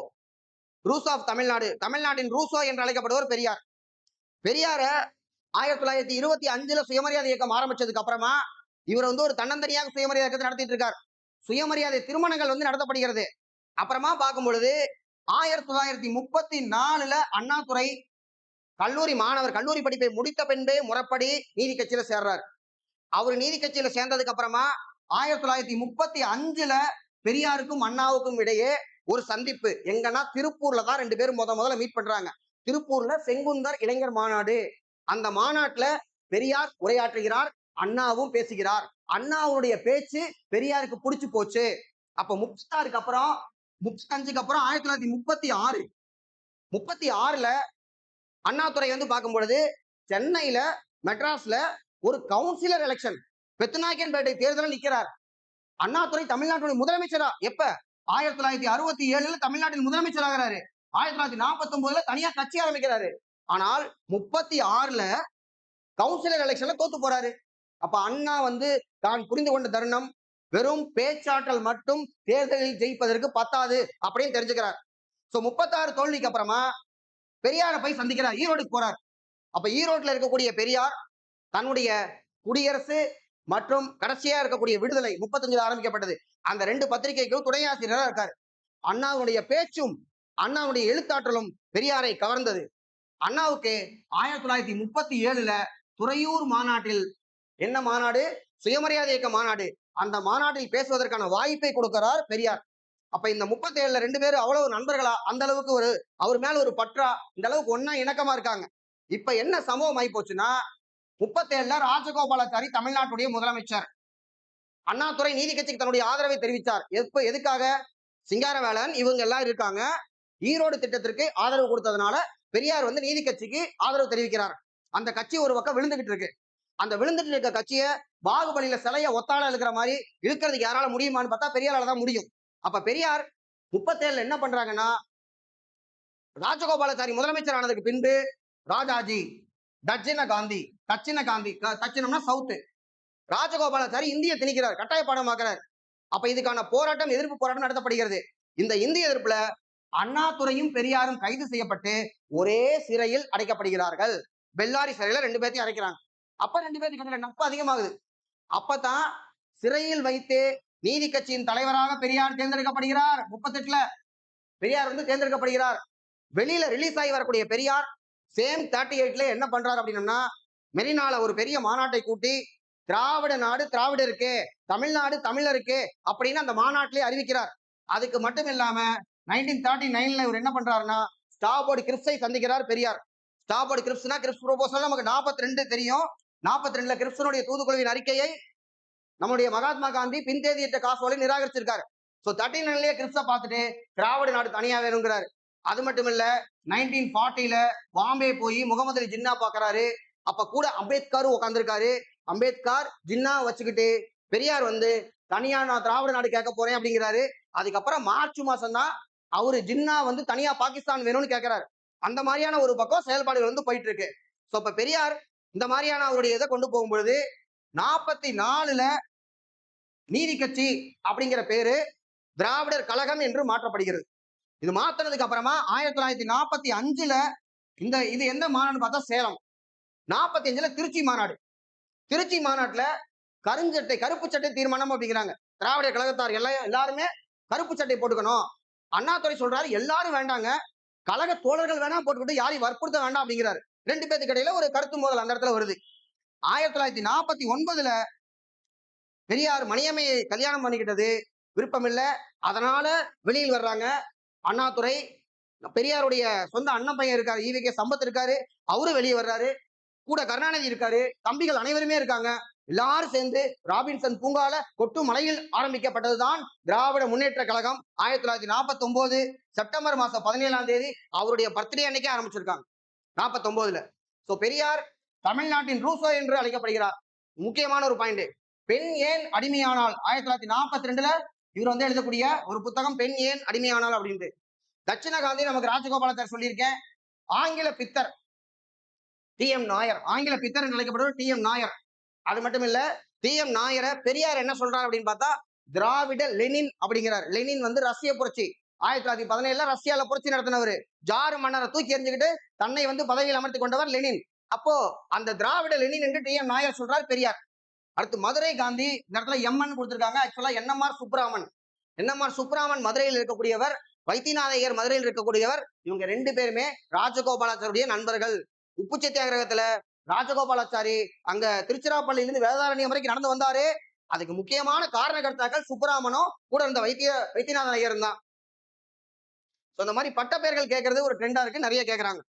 ஆஃப் தமிழ்நாடு, தமிழ்நாட்டின் ரூசோ என்று அழைக்கப்படுவர் பெரியார். பெரியார 1925 சுயமரியாதை இயக்கம் ஆரம்பிச்சதுக்கு அப்புறமா இவர் வந்து ஒரு தன்னந்தனியாக சுயமரியாதை இயக்கத்தை நடத்திட்டு இருக்கார். சுயமரியாதை திருமணங்கள் வந்து நடத்தப்படுகிறது. அப்புறமா பார்க்கும் பொழுது 1934 அண்ணாதுரை கல்லூரி படிப்பை முடித்த பின்பே முறைப்படி நீதி கட்சியில சேர்றார். அவர் நீதி கட்சியில சேர்ந்ததுக்கு அப்புறமா 1935 பெரியாருக்கும் அண்ணாவுக்கும் இடையே ஒரு சந்திப்பு எங்கன்னா திருப்பூர்ல தான் 2 பேரும் முதல்ல மீட் பண்றாங்க. திருப்பூர்ல செங்குந்தர் இளைஞர் மாநாடு. அந்த மாநாட்டுல பெரியார் உரையாற்றுகிறார், அண்ணாவும் பேசுகிறார். அண்ணாவுடைய பேச்சு பெரியாருக்கு பிடிச்சு போச்சு. அப்ப 36க்கு அப்புறம் 35க்கு அப்புறம் 1936 அண்ணாதுரை வந்து பார்க்கும் பொழுது சென்னையில மெட்ராஸ்ல ஒரு கவுன்சிலர் எலெக்ஷன் பெத்தநாயக்கன்பேட்டை தேர்தலில் நிற்கிறார். அண்ணாதுரை தமிழ்நாட்டுடைய முதலமைச்சரா எப்ப 1967 தமிழ்நாட்டின் முதலமைச்சர் ஆகிறாரு. 1949 தனியா கட்சி ஆரம்பிக்கிறாரு. ஆனால் 36 கவுன்சிலர் எலெக்ஷன்ல தோத்து போறாரு. அப்ப அண்ணா வந்து தான் புரிந்து கொண்ட தருணம் வெறும் பேச்சாற்றல் மட்டும் தேர்தலில் ஜெயிப்பதற்கு பத்தாது அப்படின்னு தெரிஞ்சுக்கிறார். 36 தோல்விக்கு அப்புறமா பெரியாரை போய் சந்திக்கிறார். ஈரோடுக்கு போறார். அப்ப ஈரோட்ல இருக்கக்கூடிய பெரியார் தன்னுடைய குடியரசு மற்றும் கடைசியா இருக்கக்கூடிய விடுதலை 35 ஆரம்பிக்கப்பட்டது. அந்த 2 பத்திரிகைக்கும் துணையாசிரியராக இருக்காரு. அண்ணாவுடைய பேச்சும் அண்ணாவுடைய எழுத்தாற்றலும் பெரியாரை கவர்ந்தது. அண்ணாவுக்கு 1937 துறையூர் மாநாட்டில் என்ன மாநாடு? சுயமரியாதை இயக்க மாநாடு. அந்த மாநாட்டில் பேசுவதற்கான வாய்ப்பை கொடுக்கிறார் பெரியார். அப்ப இந்த 37 2 பேரும் அவ்வளவு நண்பர்களா, அந்த அளவுக்கு ஒரு அவர் மேல ஒரு பற்றா, இந்த அளவுக்கு ஒன்னா இணக்கமா இருக்காங்க. இப்ப என்ன சம்பவம் ஆகி போச்சுன்னா 37 ராஜகோபாலாச்சாரி தமிழ்நாட்டுடைய முதலமைச்சர். அண்ணாதுரை நீதி கட்சிக்கு தன்னுடைய ஆதரவை தெரிவித்தார். எதுக்காக? சிங்காரவேலன் இவங்க எல்லாம் இருக்காங்க. ஈரோடு திட்டத்திற்கு ஆதரவு கொடுத்ததுனால பெரியார் வந்து நீதி கட்சிக்கு ஆதரவு தெரிவிக்கிறார். அந்த கட்சி ஒரு பக்கம் விழுந்துகிட்டு இருக்கு. அந்த விழுந்துட்டு இருக்க கட்சியை பாகுபலியில சிலைய ஒத்தாள இருக்கிற மாதிரி இழுக்கிறதுக்கு யாரால முடியுமான்னு பார்த்தா பெரியாரால தான் முடியும். அப்ப பெரியார் 37 என்ன பண்றாங்கன்னா ராஜகோபாலாச்சாரி முதலமைச்சர் ஆனதுக்கு பின்பு ராஜாஜி தட்சிணம்னா சவுத்து ராஜகோபாலாச்சாரி இந்திய திணிக்கிறார், கட்டாய பாடமாக்குறார். அப்ப இதுக்கான போராட்டம் எதிர்ப்பு போராட்டம் நடத்தப்படுகிறது. இந்த இந்திய எதிர்ப்புல அண்ணாதுரையும் பெரியாரும் கைது செய்யப்பட்டு ஒரே சிறையில் அடைக்கப்படுகிறார்கள். பெல்லாரி சிறையில 2 பேர்த்தையும் அடைக்கிறாங்க. அப்ப 2 பேருக்கு நட்பு அதிகமாகுது. அப்பதான் சிறையில் வைத்து நீதி கட்சியின் தலைவராக பெரியார் தேர்ந்தெடுக்கப்படுகிறார். 38 பெரியார் வந்து தேர்ந்தெடுக்கப்படுகிறார். வெளியில ரிலீஸ் ஆகி வரக்கூடிய பெரியார் சேம் 38 என்ன பண்றாரு அப்படின்னா மெரினால ஒரு பெரிய மாநாட்டை கூட்டி திராவிட நாடு திராவிடருக்கு, தமிழ்நாடு தமிழருக்கு அப்படின்னு அந்த மாநாட்டிலே அறிவிக்கிறார். அதுக்கு மட்டும் இல்லாம 1939 இவர் என்ன பண்றாருன்னா ஸ்டாபோர்டு கிரிப்ஸை சந்திக்கிறார் பெரியார். ஸ்டாபோர்டு கிரிப்ஸ்னா கிரிப்ஸ் ப்ரோபோசல் நமக்கு 42 தெரியும். 42 கிரிப்ஸனுடைய தூதுக்குழுவின் அறிக்கையை நம்முடைய மகாத்மா காந்தி பின்தேதியிட்ட காசோலை நிராகரிச்சிருக்காரு. 39 கிரிப்ஸை பார்த்துட்டு திராவிட நாடு தனியா வேணுங்கிறாரு. அது மட்டும் இல்ல 1940 பாம்பே போய் முகமது அலி ஜின்னா பாக்குறாரு. அப்ப கூட அம்பேத்கரும் உட்கார்ந்துருக்காரு. அம்பேத்கர் ஜின்னா வச்சுக்கிட்டு பெரியார் வந்து தனியா நான் திராவிட நாடு கேட்க போறேன் அப்படிங்கிறாரு. அதுக்கப்புறம் மார்ச் மாசம் தான் அவரு ஜின்னா வந்து தனியா பாகிஸ்தான் வேணும்னு கேட்கிறாரு. அந்த மாதிரியான ஒரு பக்கம் செயல்பாடுகள் வந்து போயிட்டு இருக்கு. இப்ப பெரியார் இந்த மாதிரியான அவருடைய இதை கொண்டு போகும்பொழுது 44 நீதி கட்சி அப்படிங்கிற பேரு திராவிடர் கழகம் என்று மாற்றப்படுகிறது. இது மாத்தினதுக்கு அப்புறமா 1945 இது எந்த மாநாடு பார்த்தா சேலம். 45 திருச்சி மாநாடு. திருச்சி மாநாட்டுல கருப்பு சட்டை தீர்மானம் அப்படிங்கிறாங்க. திராவிட கழகத்தார் எல்லாருமே கருப்பு சட்டை போட்டுக்கணும். அண்ணாதுரை சொல்றாரு எல்லாரும் வேண்டாங்க, கழக தோழர்கள் வேணா போட்டுக்கிட்டு யாரையும் வற்புறுத்த வேண்டாம் அப்படிங்கிறாரு. 2 பேருக்கு இடையில ஒரு கருத்து மோதல் அந்த இடத்துல வருது. 1949 பெரியார் மணியம்மையை கல்யாணம் பண்ணிக்கிட்டது விருப்பம் இல்லை. அதனால வெளியில் வர்றாங்க. அண்ணாதுரை பெரியாருடைய சொந்த அண்ணன் பையன் இருக்காரு, ஈவிகே சம்பத் இருக்காரு, அவரு வெளியே வர்றாரு. கூட கருணாநிதி இருக்காரு, தம்பிகள் அனைவருமே இருக்காங்க. எல்லாரும் சேர்ந்து ராபின்சன் பூங்கால கொட்டு மலையில் ஆரம்பிக்கப்பட்டதுதான் திராவிட முன்னேற்ற கழகம். 1949 செப்டம்பர் மாசம் 17 அவருடைய பர்த்டே அன்னைக்கே ஆரம்பிச்சிருக்காங்க 49. சோ பெரியார் தமிழ்நாட்டின் ரூசோ என்று அழைக்கப்படுகிறார். முக்கியமான ஒரு பாயிண்ட், பெண் ஏன் அடிமையானால் 1942 இவர் வந்து எழுதக்கூடிய ஒரு புத்தகம் பெண் ஏன் அடிமையானால் அப்படின்ட்டு. தட்சிண காந்தி நமக்கு ராஜகோபாலாச்சாரி சொல்லியிருக்கேன். ஆங்கில பித்தர் டி.எம். நாயர், ஆங்கில பித்தர் என்று அழைக்கப்படுவர் டி.எம். நாயர். அது மட்டும் இல்ல, டி.எம். நாயரை பெரியார் என்ன சொல்றாரு அப்படின்னு பார்த்தா திராவிட லெனின் அப்படிங்கிறார். லெனின் வந்து ரஷ்ய புரட்சி 1917 ரஷ்யால புரட்சி நடத்தினவர். ஜார் மன்னரை தூக்கி எறிஞ்சுக்கிட்டு தன்னை வந்து பதவியில் அமர்த்தி கொண்டவர் லெனின். அப்போ அந்த திராவிட லெனின் என்று டி.எம். நாயர் சொல்றார் பெரியார். அடுத்து மதுரை காந்தி, இந்த இடத்துல எம்என் கொடுத்திருக்காங்க, ஆக்சுவலா என்எம்ஆர் சுப்ராமன். என்எம்ஆர் சுப்ராமன் மதுரையில் இருக்கக்கூடியவர், வைத்தியநாத ஐயர் மதுரையில் இருக்கக்கூடியவர். இவங்க ரெண்டு பேருமே ராஜகோபாலாச்சாரியுடைய நண்பர்கள். உப்பு சத்தியாகிரகத்துல ராஜகோபாலாச்சாரி அங்க திருச்சிராப்பள்ளியிலிருந்து வேதாரண்யம் வரைக்கும் நடந்து வந்தாரு. அதுக்கு முக்கியமான காரணகர்த்தாக்கள் சுப்பராமனும் கூட இருந்த வைத்தியநாதன் ஐயர் தான். இந்த மாதிரி பட்ட பெயர்கள் கேட்கறது ஒரு ட்ரெண்டா இருக்கு, நிறைய கேட்கறாங்க.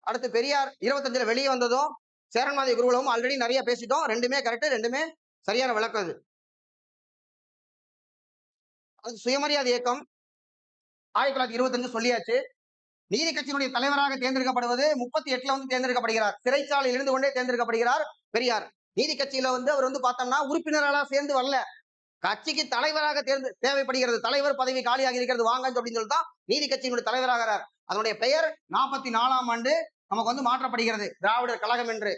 அடுத்து பெரியார் 25 வெளியே வந்ததும் சேரன்மாதேவி குருகுலமும் ஆல்ரெடி நிறைய பேசிட்டோம். ரெண்டுமே கரெக்ட், ரெண்டுமே சரியான விளக்கம். அது சுயமரியாதை இயக்கம் 1925 சொல்லியாச்சு. நீதி கட்சியினுடைய தலைவராக தேர்ந்தெடுக்கப்படுவது 38 வந்து தேர்ந்தெடுக்கப்படுகிறார். சிறைச்சாலையில் இருந்து கொண்டே தேர்ந்தெடுக்கப்படுகிறார் பெரியார். நீதி கட்சியில வந்து அவர் வந்து பார்த்தோம்னா உறுப்பினராக சேர்ந்து வரல, கட்சிக்கு தலைவராக தேவைப்படுகிறது. தலைவர் பதவி காலியாக இருக்கிறது வாங்க அப்படின்னு சொல்லிட்டு நீதி கட்சியினுடைய தலைவராகிறார். அதனுடைய பெயர் 44ஆம் ஆண்டு நமக்கு வந்து மாற்றப்படுகிறது திராவிடர் கழகம் என்று.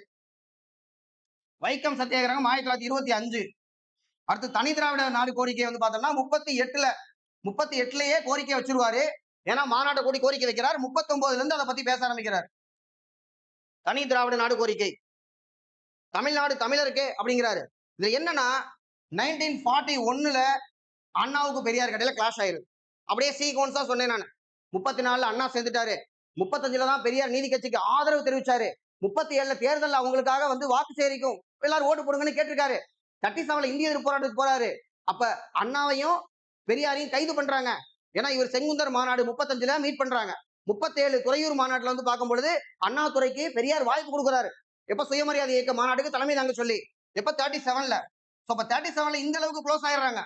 வைக்கம் சத்தியாகிரகம் 1925. அடுத்து தனி திராவிட நாடு கோரிக்கை வந்து பார்த்தோம்னா 38லயே கோரிக்கை வச்சிருவாரு. ஏன்னா மாநாட்டை கூடி கோரிக்கை வைக்கிறார். 39 இருந்து அதை பத்தி பேச ஆரம்பிக்கிறார். தனி திராவிட நாடு கோரிக்கை, தமிழ்நாடு தமிழருக்கு அப்படிங்கிறாரு. இது என்னன்னா 1941 அண்ணாவுக்கு பெரியார் கடையில கிளாஷ் ஆயிருது. அப்படியே சீக்வன்ஸா சொன்னேன் நான். 34 அண்ணா சேர்ந்துட்டாரு. 35 தான் பெரியார் நீதி கட்சிக்கு ஆதரவு தெரிவிச்சாரு. 37 தேர்தல் அவங்களுக்காக வந்து வாக்கு சேகரிக்கும் எல்லாரும் ஓட்டு போடுங்கன்னு கேட்டிருக்காரு. 37 இந்திய எதிர்ப்பு போராட்டத்துக்கு போறாரு. அப்ப அண்ணாவையும் பெரியாரையும் கைது பண்றாங்க. ஏன்னா இவர் செங்குந்தர் மாநாடு 35 மீட் பண்றாங்க. 37 துறையூர் மாநாட்டுல வந்து பார்க்கும் பொழுது அண்ணாதுரைக்கு பெரியார் வாய்ப்பு கொடுக்குறாரு. எப்ப சுயமரியாதை இயக்க மாநாட்டுக்கு தலைமை தாங்க சொல்லி, எப்ப 37ல. அப்ப 37ல இந்த அளவுக்கு க்ளோஸ் ஆயிடுறாங்க.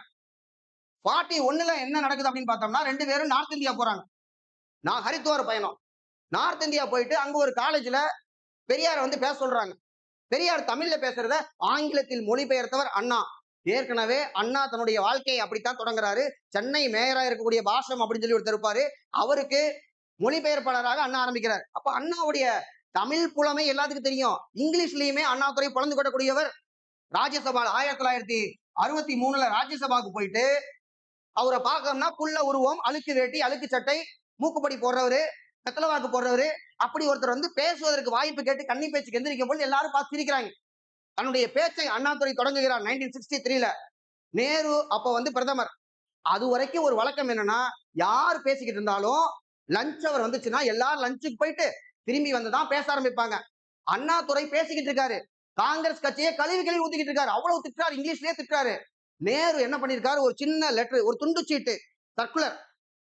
41ல என்ன நடக்குது அப்படின்னு பார்த்தோம்னா ரெண்டு பேரும் நார்த் இந்தியா போறாங்க. நான் ஹரித்வார் பயணம். நார்த் இந்தியா போயிட்டு அங்க ஒரு காலேஜ்ல பெரியார் வந்து பேச சொல்றாங்க. பெரியார் தமிழ்ல பேசுறத ஆங்கிலத்தில் மொழிபெயர்த்தவர் அண்ணா. ஏற்கனவே அண்ணா தன்னுடைய வாழ்க்கையை அப்படித்தான் தொடங்குறாரு. சென்னை மேயரா இருக்கக்கூடிய பாஷம் அப்படின்னு சொல்லி ஒருத்தர் இருப்பாரு, அவருக்கு மொழிபெயர்ப்பாளராக அண்ணா ஆரம்பிக்கிறார். அப்ப அண்ணாவுடைய தமிழ் புலமை எல்லாத்துக்கும் தெரியும். இங்கிலீஷ்லயுமே அண்ணாதுரை பொழந்து கொள்ளக்கூடியவர். ராஜ்யசபா 1963 ராஜ்யசபாவுக்கு போயிட்டு அவரை பார்க்கணும்னா புள்ள உருவம், அழுக்கு வேட்டி, அழுக்கு சட்டை, மூக்குப்படி போடுறவரு, வெத்தலவாக்கு போடுறவரு, அப்படி ஒருத்தர் வந்து பேசுவதற்கு வாய்ப்பு கேட்டு கன்னி பேச்சுக்கு எந்திரிக்கும் போது எல்லாரும் பார்த்து சிரிக்கிறாங்க. தன்னுடைய பேச்சை அண்ணாதுரை தொடங்குகிறார் 1963. நேரு அப்ப வந்து பிரதமர். அது வரைக்கும் ஒரு வழக்கம் என்னன்னா, யார் பேசிக்கிட்டு இருந்தாலும் லஞ்ச் அவர் வந்துச்சுன்னா எல்லாரும் லஞ்சுக்கு போயிட்டு திரும்பி வந்துதான் பேச ஆரம்பிப்பாங்க. அண்ணாதுரை பேசிக்கிட்டு இருக்காரு, காங்கிரஸ் கட்சியை கழிவு ஊத்திக்கிட்டு இருக்காரு, அவ்வளவு திட்டாரு, இங்கிலீஷ்லயே திட்டாரு. நேரு என்ன பண்ணிருக்காரு, ஒரு சின்ன லெட்டர், ஒரு துண்டு சீட்டு, சர்க்குலர்,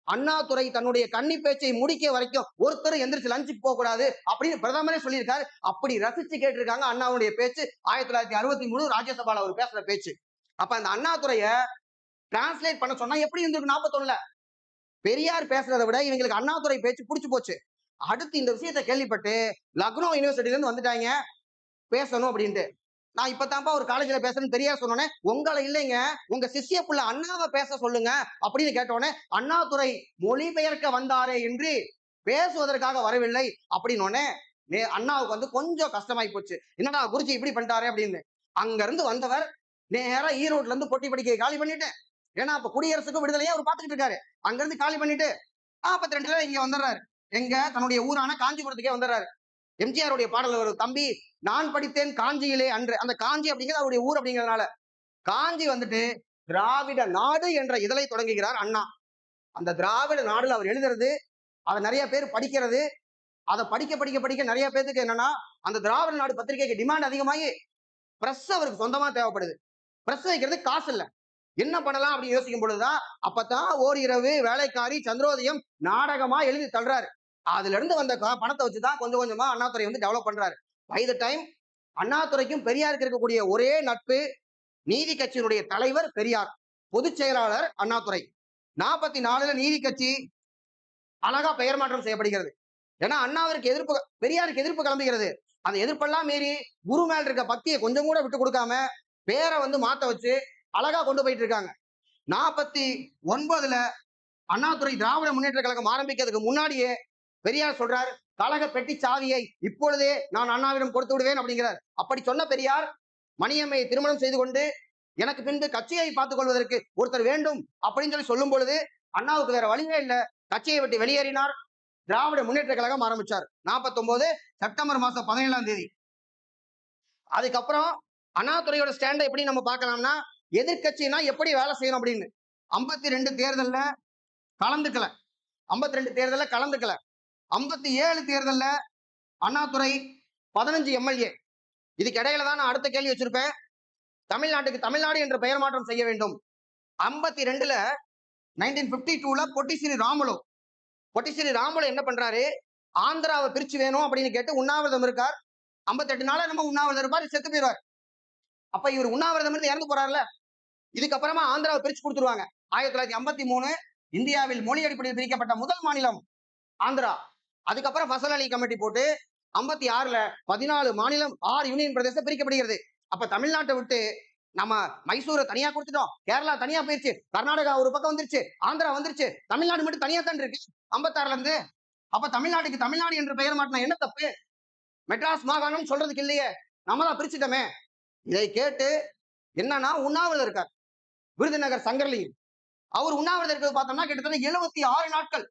அண்ணாதுரை தன்னுடைய கன்னி பேச்சை முடிக்க வரைக்கும் ஒருத்தர் எந்திரிச்சு லஞ்சுக்கு போக கூடாது அப்படின்னு பிரதமரே சொல்லியிருக்காரு. அப்படி ரசிச்சு கேட்டிருக்காங்க அண்ணாவுடைய பேச்சு. 1963 ராஜ்யசபால அவர் பேசுற பேச்சு. அப்ப அந்த அண்ணாதுரைய டிரான்ஸ்லேட் பண்ண சொன்னா எப்படி இருந்திருக்கு 41ல. பெரியார் பேசுறதை விட இவங்களுக்கு அண்ணாதுரை பேச்சு புடிச்சு போச்சு. அடுத்து இந்த விஷயத்தை கேள்விப்பட்டு லக்னோ யூனிவர்சிட்டில இருந்து வந்துட்டாங்க பேசணும் அப்படின்ட்டு. நான் இப்பதான்ப்பா ஒரு காலேஜ்ல பேசுறேன்னு பெரியார் சொன்னோன்னே, உங்களை இல்லைங்க உங்க சிஷ்ய புள்ள அண்ணாவை பேச சொல்லுங்க அப்படின்னு கேட்டோன்னே, அண்ணாதுரை மொழிபெயர்க்க வந்தாரே என்று பேசுவதற்காக வரவில்லை அப்படின்னு அண்ணாவுக்கு வந்து கொஞ்சம் கஷ்டமாயி போச்சு. என்னடா குருஜி இப்படி பண்ணிட்டாரே அப்படின்னு. அங்க இருந்து வந்தவர் நேரா ஈரோட்ல இருந்து பொட்டி படிக்கையை காலி பண்ணிட்டு, ஏன்னா அப்ப குடியரசுக்கும் விடுதலையா அவர் பார்த்துக்கிட்டு இருக்காரு, அங்க இருந்து காலி பண்ணிட்டு 42ல இங்க வந்துடுறாரு. எங்க தன்னுடைய ஊரான காஞ்சிபுரத்துக்கே வந்துடுறாரு. எம்ஜிஆருடைய பாடல் ஒரு தம்பி நான் படித்தேன் காஞ்சியிலே அன்று, அந்த காஞ்சி அப்படிங்கிறது அவருடைய ஊர் அப்படிங்கிறதுனால காஞ்சி வந்துட்டு திராவிட நாடு என்ற இதழை தொடங்குகிறார் அண்ணா. அந்த திராவிட நாடுல அவர் எழுதுறது, அதை நிறைய பேர் படிக்கிறது, அதை படிக்க படிக்க படிக்க நிறைய பேருக்கு என்னன்னா அந்த திராவிட நாடு பத்திரிகைக்கு டிமாண்ட் அதிகமாகி பிரஸ் அவருக்கு சொந்தமா தேவைப்படுது. பிரஸ் வைக்கிறது காசு இல்ல, என்ன பண்ணலாம் அப்படின்னு யோசிக்கும் பொழுதுதான் அப்பதான் ஓரிரவு, வேலைக்காரி, சந்திரோதயம் நாடகமா எழுதி தள்ளுறாரு. அதுல இருந்து வந்த பணத்தை வச்சுதான் கொஞ்சம் கொஞ்சமா அண்ணாதுரை வந்து டெவலப் பண்றாரு. பை த டைம் அண்ணாதுரைக்கும் பெரியாருக்கு இருக்கக்கூடிய ஒரே நட்பு, நீதி கட்சியினுடைய தலைவர் பெரியார், பொதுச் செயலாளர் அண்ணாதுரை. 44ல நீதி கட்சி அழகா பெயர் மாற்றம் செய்யப்படுகிறது. ஏன்னா அண்ணாவிற்கு எதிர்ப்பு, பெரியாருக்கு எதிர்ப்பு கிளம்புகிறது. அந்த எதிர்ப்பெல்லாம் மீறி குரு மேல் இருக்க பக்தியை கொஞ்சம் கூட விட்டு கொடுக்காம பேரை வந்து மாத்த வச்சு அழகா கொண்டு போயிட்டு இருக்காங்க. 49ல அண்ணாதுரை திராவிட முன்னேற்ற கழகம் ஆரம்பிக்கிறதுக்கு முன்னாடியே பெரியார் சொல்றார், கழக பெட்டி சாவியை இப்பொழுதே நான் அண்ணாவிடம் கொடுத்து விடுவேன் அப்படிங்கிறார். அப்படி சொன்ன பெரியார் மணியம்மையை திருமணம் செய்து கொண்டு எனக்கு பின்பு கட்சியை பார்த்துக் கொள்வதற்கு ஒருத்தர் வேண்டும் அப்படின்னு சொல்லி சொல்லும் பொழுது அண்ணாவுக்கு வேற வழியே இல்லை, கட்சியை விட்டு வெளியேறினார். திராவிட முன்னேற்ற கழகம் ஆரம்பிச்சார் 49 செப்டம்பர் மாசம் 17ஆம் தேதி. அதுக்கப்புறம் அண்ணாதுரையோட ஸ்டாண்டை எப்படி நம்ம பார்க்கலாம்னா, எதிர்கட்சினா எப்படி வேலை செய்யணும் அப்படின்னு 52 தேர்தல்ல கலந்துக்கல, 52 தேர்தல்ல கலந்துக்கல, 57 தேர்தல்ல அண்ணாதுரை 15 எம்எல்ஏ. இதுக்கு இடையில தான் நான் அடுத்த கேள்வி வச்சிருப்பேன், தமிழ்நாட்டுக்கு தமிழ்நாடு என்ற பெயர் மாற்றம் செய்ய வேண்டும். 52ல 1952ல பொட்டிசிரி ராமுலு என்ன பண்றாரு, ஆந்திராவை பிரிச்சு வேணும் அப்படின்னு கேட்டு உண்ணாவிரதம் இருக்கார். 58 நாள நம்ம உண்ணாவிரதம் இருப்பார், செத்து போயிடுவார். அப்ப இவர் உண்ணாவிரதம் இருந்து இறந்து போறாருல. இதுக்கப்புறமா ஆந்திராவை பிரிச்சு கொடுத்துருவாங்க. 1953 இந்தியாவில் மொழி அடிப்படையில் பிரிக்கப்பட்ட முதல் மாநிலம் ஆந்திரா. அதுக்கப்புறம் ஃபசல் அலி கமிட்டி போட்டு 56ல 14 மாநிலம் 6 யூனியன் பிரதேசம் பிரிக்கப்படுகிறது. அப்ப தமிழ்நாட்டை விட்டு நம்ம மைசூரை தனியா கொடுத்துட்டோம், கேரளா தனியா போயிருச்சு, கர்நாடகா ஒரு பக்கம் வந்துருச்சு, ஆந்திரா வந்துருச்சு, தமிழ்நாடு மட்டும் தனியா தான் இருக்கு 56ல இருந்து. அப்ப தமிழ்நாட்டுக்கு தமிழ்நாடு என்று பெயர் மாற்றினா என்ன தப்பு? மெட்ராஸ் மாகாணம் சொல்றதுக்கு இல்லையே, நம்மளா பிரிச்சுட்டோமே. இதை கேட்டு என்னன்னா உண்ணாவிரதம் இருக்கார் விருதுநகர் சங்கர்லிங்கம். அவர் உண்ணாவிரதம் இருக்கிறது பார்த்தோம்னா கிட்டத்தட்ட 76 நாட்கள்,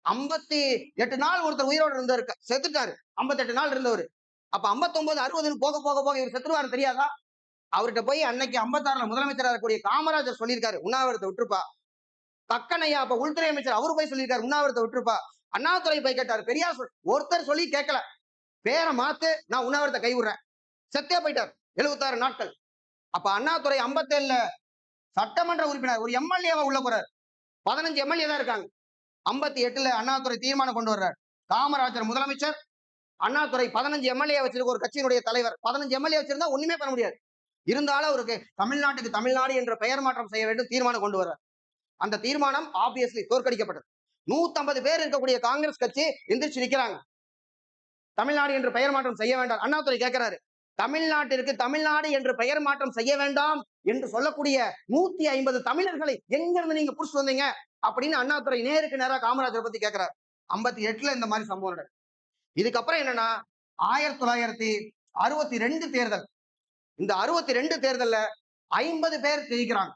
58 நாள் ஒருத்தர் உயிரோடு இருந்தவர் செத்துட்டாரு. 58 நாள் இருந்தவர். அப்ப 59 60 போக போக போக இவர் செத்துருவாரு தெரியாதா? அவர்கிட்ட போய் அன்னைக்கு 56ல முதலமைச்சராக இருக்கக்கூடிய காமராஜர் சொல்லியிருக்காரு, உண்ணாவிரதத்தை விட்டுருப்பா. கக்கனையா அப்ப உள்துறை அமைச்சர் அவரு போய் சொல்லியிருக்காரு, உண்ணாவிரதத்தை விட்டுருப்பா. அண்ணாதுரை போய் கேட்டார், பெரியார் ஒருத்தர் சொல்லி கேட்கல, பேரை மாத்து நான் உண்ணாவிரத்தை கைவிடுறேன், செத்தே போயிட்டார் 76 நாட்கள். அப்ப அண்ணாதுரை 57ல சட்டமன்ற உறுப்பினர் ஒரு எம்எல்ஏவா உள்ள போறார். 15 எம்எல்ஏ தான் இருக்காங்க. 58ல அண்ணாதுரை தீர்மானம் கொண்டு வர்றார். காமராஜர் முதலமைச்சர், அண்ணாதுரை 15 எம்எல்ஏ வச்சிருக்க ஒரு கட்சியினுடைய தலைவர். 15 எம்எல்ஏ வச்சிருந்தா ஒண்ணுமே பண்ண முடியாது. இருந்தாலும் அவருக்கு தமிழ்நாட்டுக்கு தமிழ்நாடு என்ற பெயர் மாற்றம் செய்ய வேண்டும் தீர்மானம் கொண்டு வர்றார். அந்த தீர்மானம் ஆப்வியஸ்லி தோற்கடிக்கப்பட்டது. 150 பேர் இருக்கக்கூடிய காங்கிரஸ் கட்சி எந்திரிச்சு நிக்கிறாங்க, தமிழ்நாடு என்று பெயர் மாற்றம் செய்ய வேண்டாம். அண்ணாதுரை கேட்கிறாரு, தமிழ்நாட்டிற்கு தமிழ்நாடு என்று பெயர் மாற்றம் செய்ய வேண்டாம் என்று சொல்லக்கூடிய 150 தமிழர்களை எங்கிருந்து நீங்க புடிச்சு வந்தீங்க அப்படின்னு அண்ணாதுரை நேருக்கு நேரா காமராஜரை பத்தி கேட்கிறார். 58ல இந்த மாதிரி சம்பவம் நடக்குது. இதுக்கப்புறம் என்னன்னா 1962 தேர்தல். இந்த 62 தேர்தல்ல 50 பேர் ஜெயிக்கிறாங்க.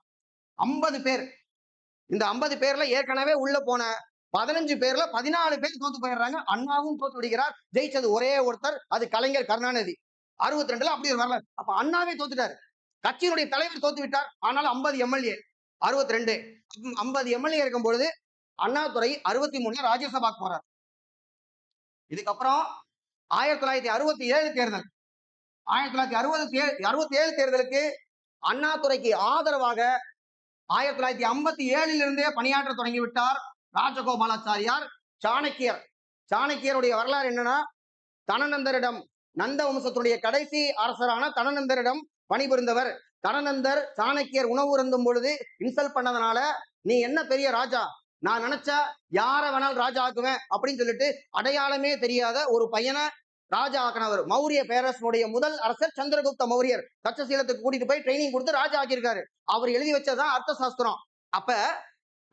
50 பேர். இந்த 50 பேர்ல ஏற்கனவே உள்ள போன 15 பேர்ல 14 பேர் தோத்து போயிடுறாங்க. அண்ணாவும் தோத்து விடுகிறார். ஜெயிச்சது ஒரே ஒருத்தர், அது கலைஞர் கருணாநிதி. 62ல அப்படி ஒரு வரலாறு. அப்ப அண்ணாவே தோத்துட்டாரு, கட்சியினுடைய தலைவர் தோத்து விட்டார். ஆனாலும் 50 எம்எல்ஏ 62 50 எம்எல்ஏ இருக்கும் பொழுது அண்ணாதுரை 63ல ராஜ்யசபா போறார். இதுக்கப்புறம் 1967 தேர்தல். 1967 தேர்தலுக்கு அண்ணாதுரைக்கு ஆதரவாக 1957 இருந்தே பணியாற்ற தொடங்கிவிட்டார் ராஜகோபாலாச்சாரியார். சாணக்கியருடைய வரலாறு என்னன்னா, தனநந்தரிடம், நந்த வம்சத்துடைய கடைசி அரசரான தனநந்தரிடம் பணிபுரிந்தவர். தனநந்தர் சாணக்கியர் உணவு இருந்தும் பொழுது இன்சல்ட் பண்ணதுனால, நீ என்ன பெரிய ராஜா, நான் நினைச்சா யார வேணாலும் ராஜா ஆக்குவேன் அப்படின்னு சொல்லிட்டு அடையாளமே தெரியாத ஒரு பையனை ராஜா ஆக்கினவர். மௌரிய பேரரசனுடைய முதல் அரசர் சந்திரகுப்த மௌரியர் தட்சசீலத்துக்கு கூட்டிட்டு போய் ட்ரைனிங் கொடுத்து ராஜா ஆக்கியிருக்காரு. அவர் எழுதி வச்சதான் அர்த்த சாஸ்திரம். அப்ப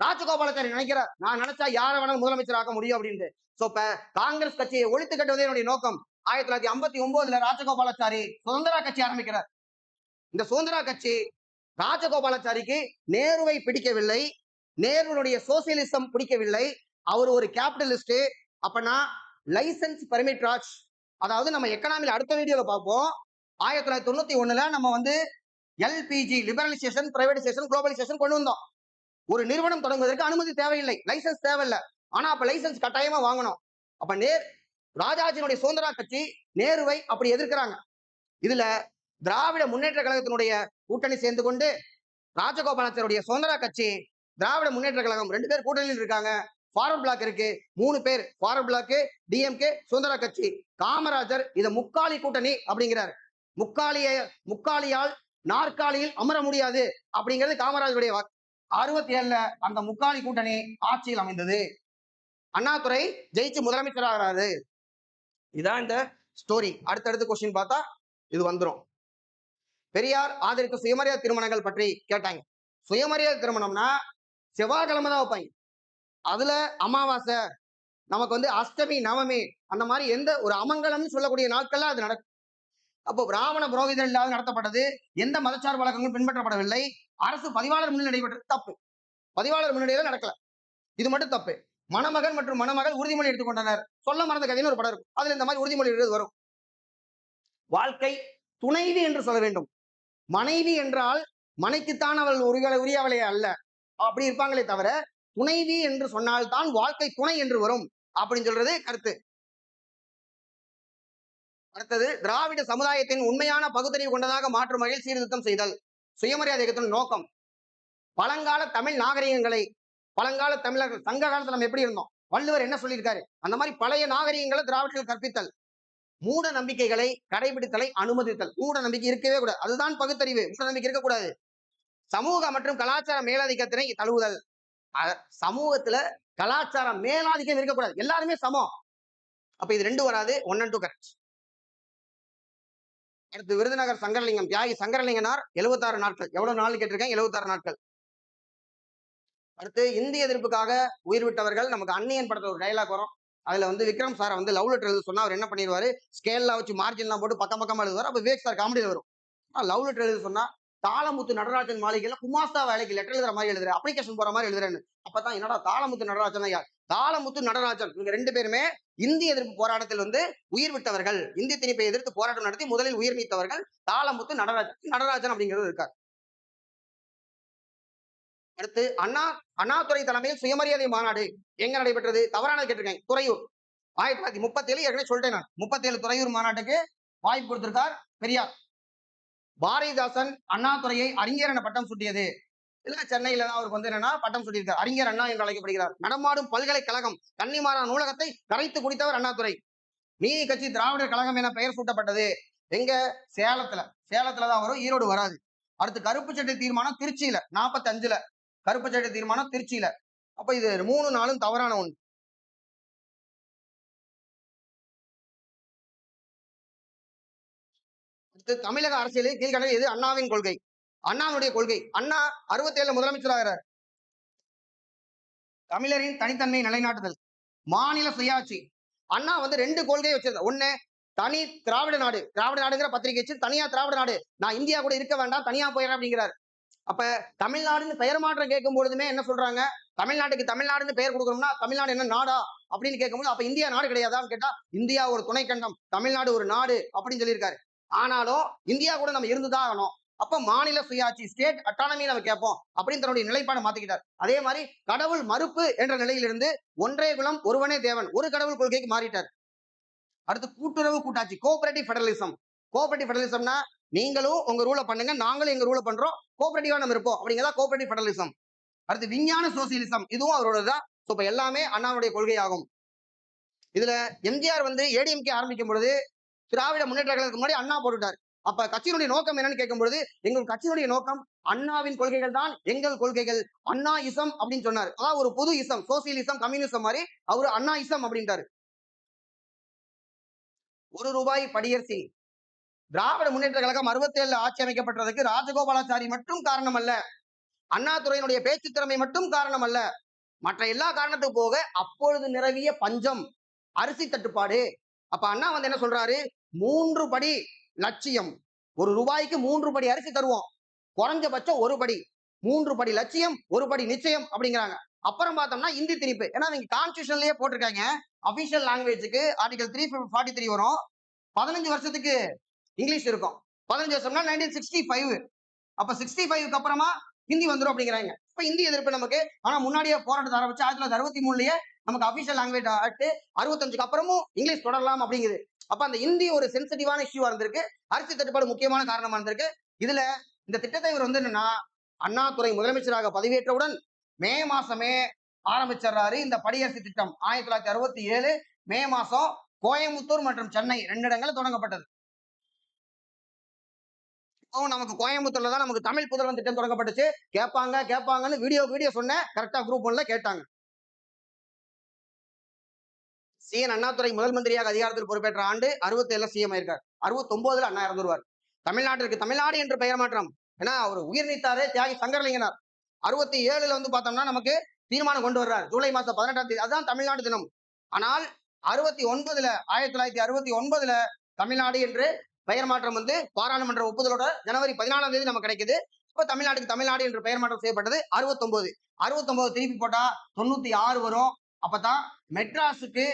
ராஜகோபாலாச்சாரி நினைக்கிறார், நான் நினைச்சா யார வேணாலும் முதலமைச்சர் ஆக்க முடியும் அப்படின்ட்டு. சோ இப்ப காங்கிரஸ் கட்சியை ஒழித்து கட்டுவதே என்னுடைய நோக்கம். 1959ல ராஜகோபாலாச்சாரி சுதந்திரா கட்சி ஆரம்பிக்கிறார். இந்த சுதந்திரா கட்சி ராஜகோபாலாச்சாரிக்கு நேருவை பிடிக்கவில்லை, நேருடைய சோசியலிசம் பிடிக்கவில்லை. அவர் ஒரு கேபிட்டலிஸ்ட். அப்பனா லைசன்ஸ் பெர்மிட் ராஜ், அதாவது நம்ம எக்கனாமில அடுத்த வீடியோல பார்ப்போம். 1991ல நம்ம வந்து எல்பிஜி, லிபரலைசேஷன், பிரைவேடைசேஷன், குளோபலைசேஷன் கொண்டு வந்தோம். ஒரு நிறுவனம் தொடங்குவதற்கு அனுமதி தேவையில்லை, லைசன்ஸ் தேவையில்லை. ஆனா அப்ப லைசன்ஸ் கட்டாயமா வாங்கணும். அப்ப ராஜாஜினுடைய சுதந்திரா கட்சி நேருவை அப்படி எதிர்க்கிறாங்க. இதுல திராவிட முன்னேற்ற கழகத்தினுடைய கூட்டணி சேர்ந்து கொண்டு ராஜகோபாலாச்சாரியுடைய சுதந்திரா கட்சி, திராவிட முன்னேற்ற கழகம் 2 பேர் கூட்டணியில் இருக்காங்க. ஃபார்வர்ட் பிளாக் இருக்கு, 3 பேர் ஃபார்வர்ட் பிளாக், டிஎம்கே, சுதந்திரா கட்சி. காமராஜர் இதை முக்காலி கூட்டணி அப்படிங்கிறாரு. முக்காலியால் நாற்காலியில் அமர முடியாது அப்படிங்கிறது காமராஜருடைய வாக்கு. 67ல அந்த முக்காலி கூட்டணி ஆட்சியில் அமைந்தது. அண்ணாதுரை ஜெயிச்சு முதலமைச்சர் ஆகிறாரு. இதான் இந்த ஸ்டோரி. அடுத்தடுத்து கொஸ்டின் பார்த்தா இது வந்துடும். பெரியார் ஆதரித்த சுயமரியாதை திருமணங்கள் பற்றி கேட்டாங்க. சுயமரியாதை திருமணம்னா செவ்வாய்க்கிழமை தான் வைப்பாங்க. அதுல அமாவாசை, நமக்கு வந்து அஷ்டமி, நவமி, அந்த மாதிரி எந்த ஒரு அமங்கலம்னு சொல்லக்கூடிய நாட்கள்ல அது நடக்கும். அப்போ பிராமண புரோகிதர் இல்லாத நடத்தப்பட்டது. எந்த மதச்சார்பு வழக்கங்களும் பின்பற்றப்படவில்லை. அரசு பதிவாளர் முன்னிலை நடைபெற்றது தப்பு. பதிவாளர் முன்னிலையில நடக்கல. இது மட்டும் தப்பு. மணமகன் மற்றும் மணமகள் உறுதிமொழி எடுத்துக்கொண்டனர். சொல்ல மறந்த கதைன்னு ஒரு படம் இருக்கும். அதுல இந்த மாதிரி உறுதிமொழி எடுத்து வரும். வாழ்க்கை துணைவி என்று சொல்ல வேண்டும். மனைவி என்றால் மனைக்குத்தான் அவள் உரியவளே அல்ல, அப்படி இருப்பாங்களே தவிர துணைவி என்று சொன்னால் தான் வாழ்க்கை துணை என்று வரும் அப்படின்னு சொல்றது கருத்து. அடுத்தது, திராவிட சமுதாயத்தின் உண்மையான பகுத்தறிவு கொண்டதாக மாற்றும் வகையில் சீர்திருத்தம் செய்தல். சுயமரியாதை இயக்கத்தின் நோக்கம் பழங்கால தமிழ் நாகரிகங்களை, பழங்கால தமிழர்கள் சங்க காலத்துல நம்ம எப்படி இருந்தோம், வள்ளுவர் என்ன சொல்லியிருக்காரு, அந்த மாதிரி பழைய நாகரிகங்களை திராவிடர்கள் கற்பித்தல். மூட நம்பிக்கைகளை கடைபிடித்தலை அனுமதித்தல். மூட நம்பிக்கை இருக்கவே கூடாது, அதுதான் பகுத்தறிவு. மூட நம்பிக்கை இருக்கக்கூடாது. சமூக மற்றும் கலாச்சார மேலாதிக்கத்தினை தழுவுதல். சமூகத்துல கலாச்சார மேலாதிக்கம் இருக்கக்கூடாது, எல்லாருமே சமம். அப்ப இது ரெண்டு வராது. 1 and 2 கரெக்ட். அடுத்து, விருதுநகர் சங்கரலிங்கம் தியாகி சங்கரலிங்கனார் 76 நாட்கள். எவ்வளவு நாள் கேட்டிருக்கேன்? 76 நாட்கள். அடுத்து, இந்திய எதிர்ப்புக்காக உயிர் விட்டவர்கள். நமக்கு அந்நியன் படத்துல ஒரு டைலாக் வரும். அதுல வந்து விக்ரம் சார் வந்து லவ் லெட்டர் எழுத சொன்னா அவர் என்ன பண்ணிடுவாரு, ஸ்கேல்லாம் வச்சு மார்ஜின்லாம் போட்டு பக்கம் பக்கமா எழுதுவார். அப்ப விவேக் சார் காமெடியில் வரும். லவ் லெட்டர் எழுத சொன்னா தாளமுத்து நடராஜன் மாளிகையில குமாஸ்தா வேலைக்கு லெட்டர் எழுதுற மாதிரி எழுதுற, அப்ளிகேஷன் போற மாதிரி எழுதுறேன்னு. அப்பதான் என்னடா தாளமுத்து நடராஜன் யார்? தாளமுத்து நடராஜன் இவங்க 2 பேருமே இந்திய எதிர்ப்பு போராட்டத்தில் வந்து உயிர் விட்டவர்கள். இந்திய திணிப்பை எதிர்த்து போராட்டம் நடத்தி முதலில் உயிர் நீத்தவர்கள் தாளமுத்து நடராஜன் அப்படிங்கிறது இருக்கார். அடுத்து, அண்ணாதுரை தலைமையில் சுயமரியாதை மாநாடு எங்க நடைபெற்றது? தவறானது கேட்டிருக்கேன். துறையூர். 1937. ஏற்கனவே சொல்லிட்டேன் நான். 37 துறையூர் மாநாட்டுக்கு வாய்ப்பு கொடுத்திருக்கார் பெரியார். பாரதிதாசன் அண்ணாதுரையை அறிஞர் என பட்டம் சூட்டியது. இல்ல, சென்னையில தான் அவருக்கு வந்து என்னன்னா பட்டம் சூட்டியிருக்கார். அறிஞர் அண்ணா என்று அழைக்கப்படுகிறார். நடமாடும் பல்கலைக்கழகம் கன்னிமாரா நூலகத்தை கரைத்து குடித்தவர் அண்ணாதுரை. நீதி கட்சி திராவிடர் கழகம் என பெயர் சூட்டப்பட்டது. எங்க? சேலத்துலதான் வரும், ஈரோடு வராது. அடுத்து, கருப்பு சட்டை தீர்மானம் திருச்சியில 45ல. கருப்பு சட்டை தீர்மானம் திருச்சியில. அப்ப இது 3 4 தவறான ஒன்று. அடுத்து, தமிழக அரசியலில் கீழ்கண்டது எது அண்ணாவின் கொள்கை? அண்ணாவுடைய கொள்கை. அண்ணா 67 முதலமைச்சர் ஆகிறார். தமிழரின் தனித்தன்மை நிலைநாட்டுதல், மாநில சுயாட்சி. அண்ணா வந்து 2 கொள்கையை வச்சிருந்தார். ஒண்ணு, தனி திராவிட நாடு. திராவிட நாடுங்கிற பத்திரிகை வச்சு தனியா திராவிட நாடு, நான் இந்தியா கூட இருக்க வேண்டாம், தனியா போயிடறேன் அப்படிங்கிறார். அப்ப தமிழ்நாடுன்னு பெயர் மாற்றம் கேட்கும் பொழுதுமே என்ன சொல்றாங்க, தமிழ்நாட்டுக்கு தமிழ்நாடுன்னு பெயர் கொடுக்கணும்னா தமிழ்நாடு என்ன நாடா அப்படின்னு கேட்கும்போது, அப்ப இந்தியா நாடு கிடையாதான்னு கேட்டா, இந்தியா ஒரு துணைக்கண்டம், தமிழ்நாடு ஒரு நாடு அப்படின்னு சொல்லியிருக்காரு. ஆனாலும் இந்தியா கூட நம்ம இருந்துதான் ஆகணும். அப்ப மாநில சுயாட்சி, ஸ்டேட் அட்டானமி நம்ம கேட்போம் அப்படின்னு தன்னுடைய நிலைப்பாடு மாத்திக்கிட்டார். அதே மாதிரி கடவுள் மறுப்பு என்ற நிலையிலிருந்து ஒன்றே குலம் ஒருவனே தேவன், ஒரு கடவுள் கொள்கைக்கு மாறிட்டார். அடுத்து, கூட்டுறவு கூட்டாட்சி, கோஆபரேட்டிவ் ஃபெடரலிசம். கோஆபரேட்டிவ் ஃபெடரலிசம்னா நீங்களும் உங்க ரூலை பண்ணுங்க, நாங்களும் எங்க ரூலை பண்றோம், கோஆபரேட்டிவா நம்ம இருப்போம் அப்படிங்கிறதா கோஆபரேட்டிவ் ஃபெடரலிசம். அடுத்து, விஞ்ஞான சோசியலிசம். இதுவும் அவரோடதான். இப்ப எல்லாமே அண்ணாவுடைய கொள்கை ஆகும். இதுல எம்ஜிஆர் வந்து ஏடிஎம்கே ஆரம்பிக்கும் பொழுது திராவிட முன்னேற்ற கழகத்துக்கு முன்னாடி அண்ணா போட்டுட்டார். அப்ப கட்சியினுடைய நோக்கம் என்னன்னு கேட்கும் பொழுது, எங்கள் கட்சியினுடைய நோக்கம் அண்ணாவின் கொள்கைகள் தான் எங்கள் கொள்கைகள், அண்ணா இசம் அப்படின்னு சொன்னார். அதாவது ஒரு புது இசம், சோசியலிசம் கம்யூனிசம் மாதிரி அவரு அண்ணா இசம் அப்படின்ட்டாரு. ₹1 படியரசி. திராவிட முன்னேற்ற கழகம் 67 ஆட்சி அமைக்கப்பட்டதற்கு ராஜகோபாலாச்சாரி மட்டும் காரணம் அல்ல, அண்ணாதுரையினுடைய பேச்சு திறமை மட்டும் காரணம் அல்ல, மற்ற எல்லா காரணத்துக்கு போக அப்பொழுது நிலவிய பஞ்சம், அரிசி தட்டுப்பாடு. அப்ப அண்ணா வந்து என்ன சொல்றாரு, 3 படி லட்சியம். ₹1 3 படி அரிசி தருவோம், குறைஞ்சபட்சம் 1 படி, 3 படி லட்சியம், 1 படி நிச்சயம் அப்படிங்கிறாங்க. அப்புறம் பார்த்தோம்னா இந்தி திணிப்பு. ஏன்னா நீங்க கான்ஸ்டியூஷன்லயே போட்டிருக்காங்க, அபிஷியல் லாங்குவேஜுக்கு ஆர்டிகல் 343 வரும், 15 வருஷத்துக்கு இங்கிலீஷ் இருக்கும். 15 வருஷம்னா 1965. அப்ப 65க்கு அப்புறமா ஹிந்தி வந்துடும் அப்படிங்கிறாங்க. இப்ப இந்தி எதிர்ப்பு நமக்கு. ஆனா முன்னாடியே போராட்டத்தை ஆரம்பிச்சு 1963லயே நமக்கு அபிஷியல் லாங்குவேஜ் ஆக்ட் 65க்கு அப்புறமும் இங்கிலீஷ் தொடரலாம் அப்படிங்குது. அப்ப அந்த இந்தி ஒரு சென்சிட்டிவான இஷ்யூவா இருந்திருக்கு, அரிசி தட்டுப்பாடு முக்கியமான காரணமா இருந்திருக்கு. இதுல இந்த திட்டத்தை இவர் வந்து என்னன்னா, அண்ணாதுரை முதலமைச்சராக பதவியேற்றவுடன் மே மாசமே ஆரம்பிச்சிடறாரு இந்த படியரசு திட்டம். 1967 மே மாசம் கோயம்புத்தூர் மற்றும் சென்னை 2 இடங்களில் தொடங்கப்பட்டது. நமக்கு கோயம்புத்தூர்ல தான் நமக்கு தமிழ் புதல்வன் திட்டம் தொடங்கப்பட்டுச்சு. கேட்பாங்கன்னு வீடியோ சொன்னேன். கரெக்டா குரூப் 1ல கேட்டாங்க. சி.என். அண்ணாதுரை முதல் மந்திரியாக அதிகாரத்தில் பொறுப்பேற்ற ஆண்டு 67ல சிஎம் ஆயிருக்கார். 69ல அண்ணா இறந்துருவார். தமிழ்நாடு என்று பெயர் மாற்றம். ஏன்னா அவர் உயிர் நீத்தாரு தியாகி சங்கரலிங்கனார். 67ல வந்து பார்த்தோம்னா நமக்கு தீர்மானம் கொண்டு வர்றார். ஜூலை மாசம் 18ஆம் தேதி. அதுதான் தமிழ்நாடு தினம். ஆனால் 69ல 1969ல தமிழ்நாடு என்று பெயர் மாற்றம் வந்து பாராளுமன்ற ஒப்புதலோட ஜனவரி 14ஆம் தேதி நமக்கு கிடைக்குது. இப்ப தமிழ்நாடு என்று பெயர் மாற்றம் செய்யப்பட்டது 69 திருப்பி போட்டா 96 வரும். அப்பதான் மெட்ராஸுக்கு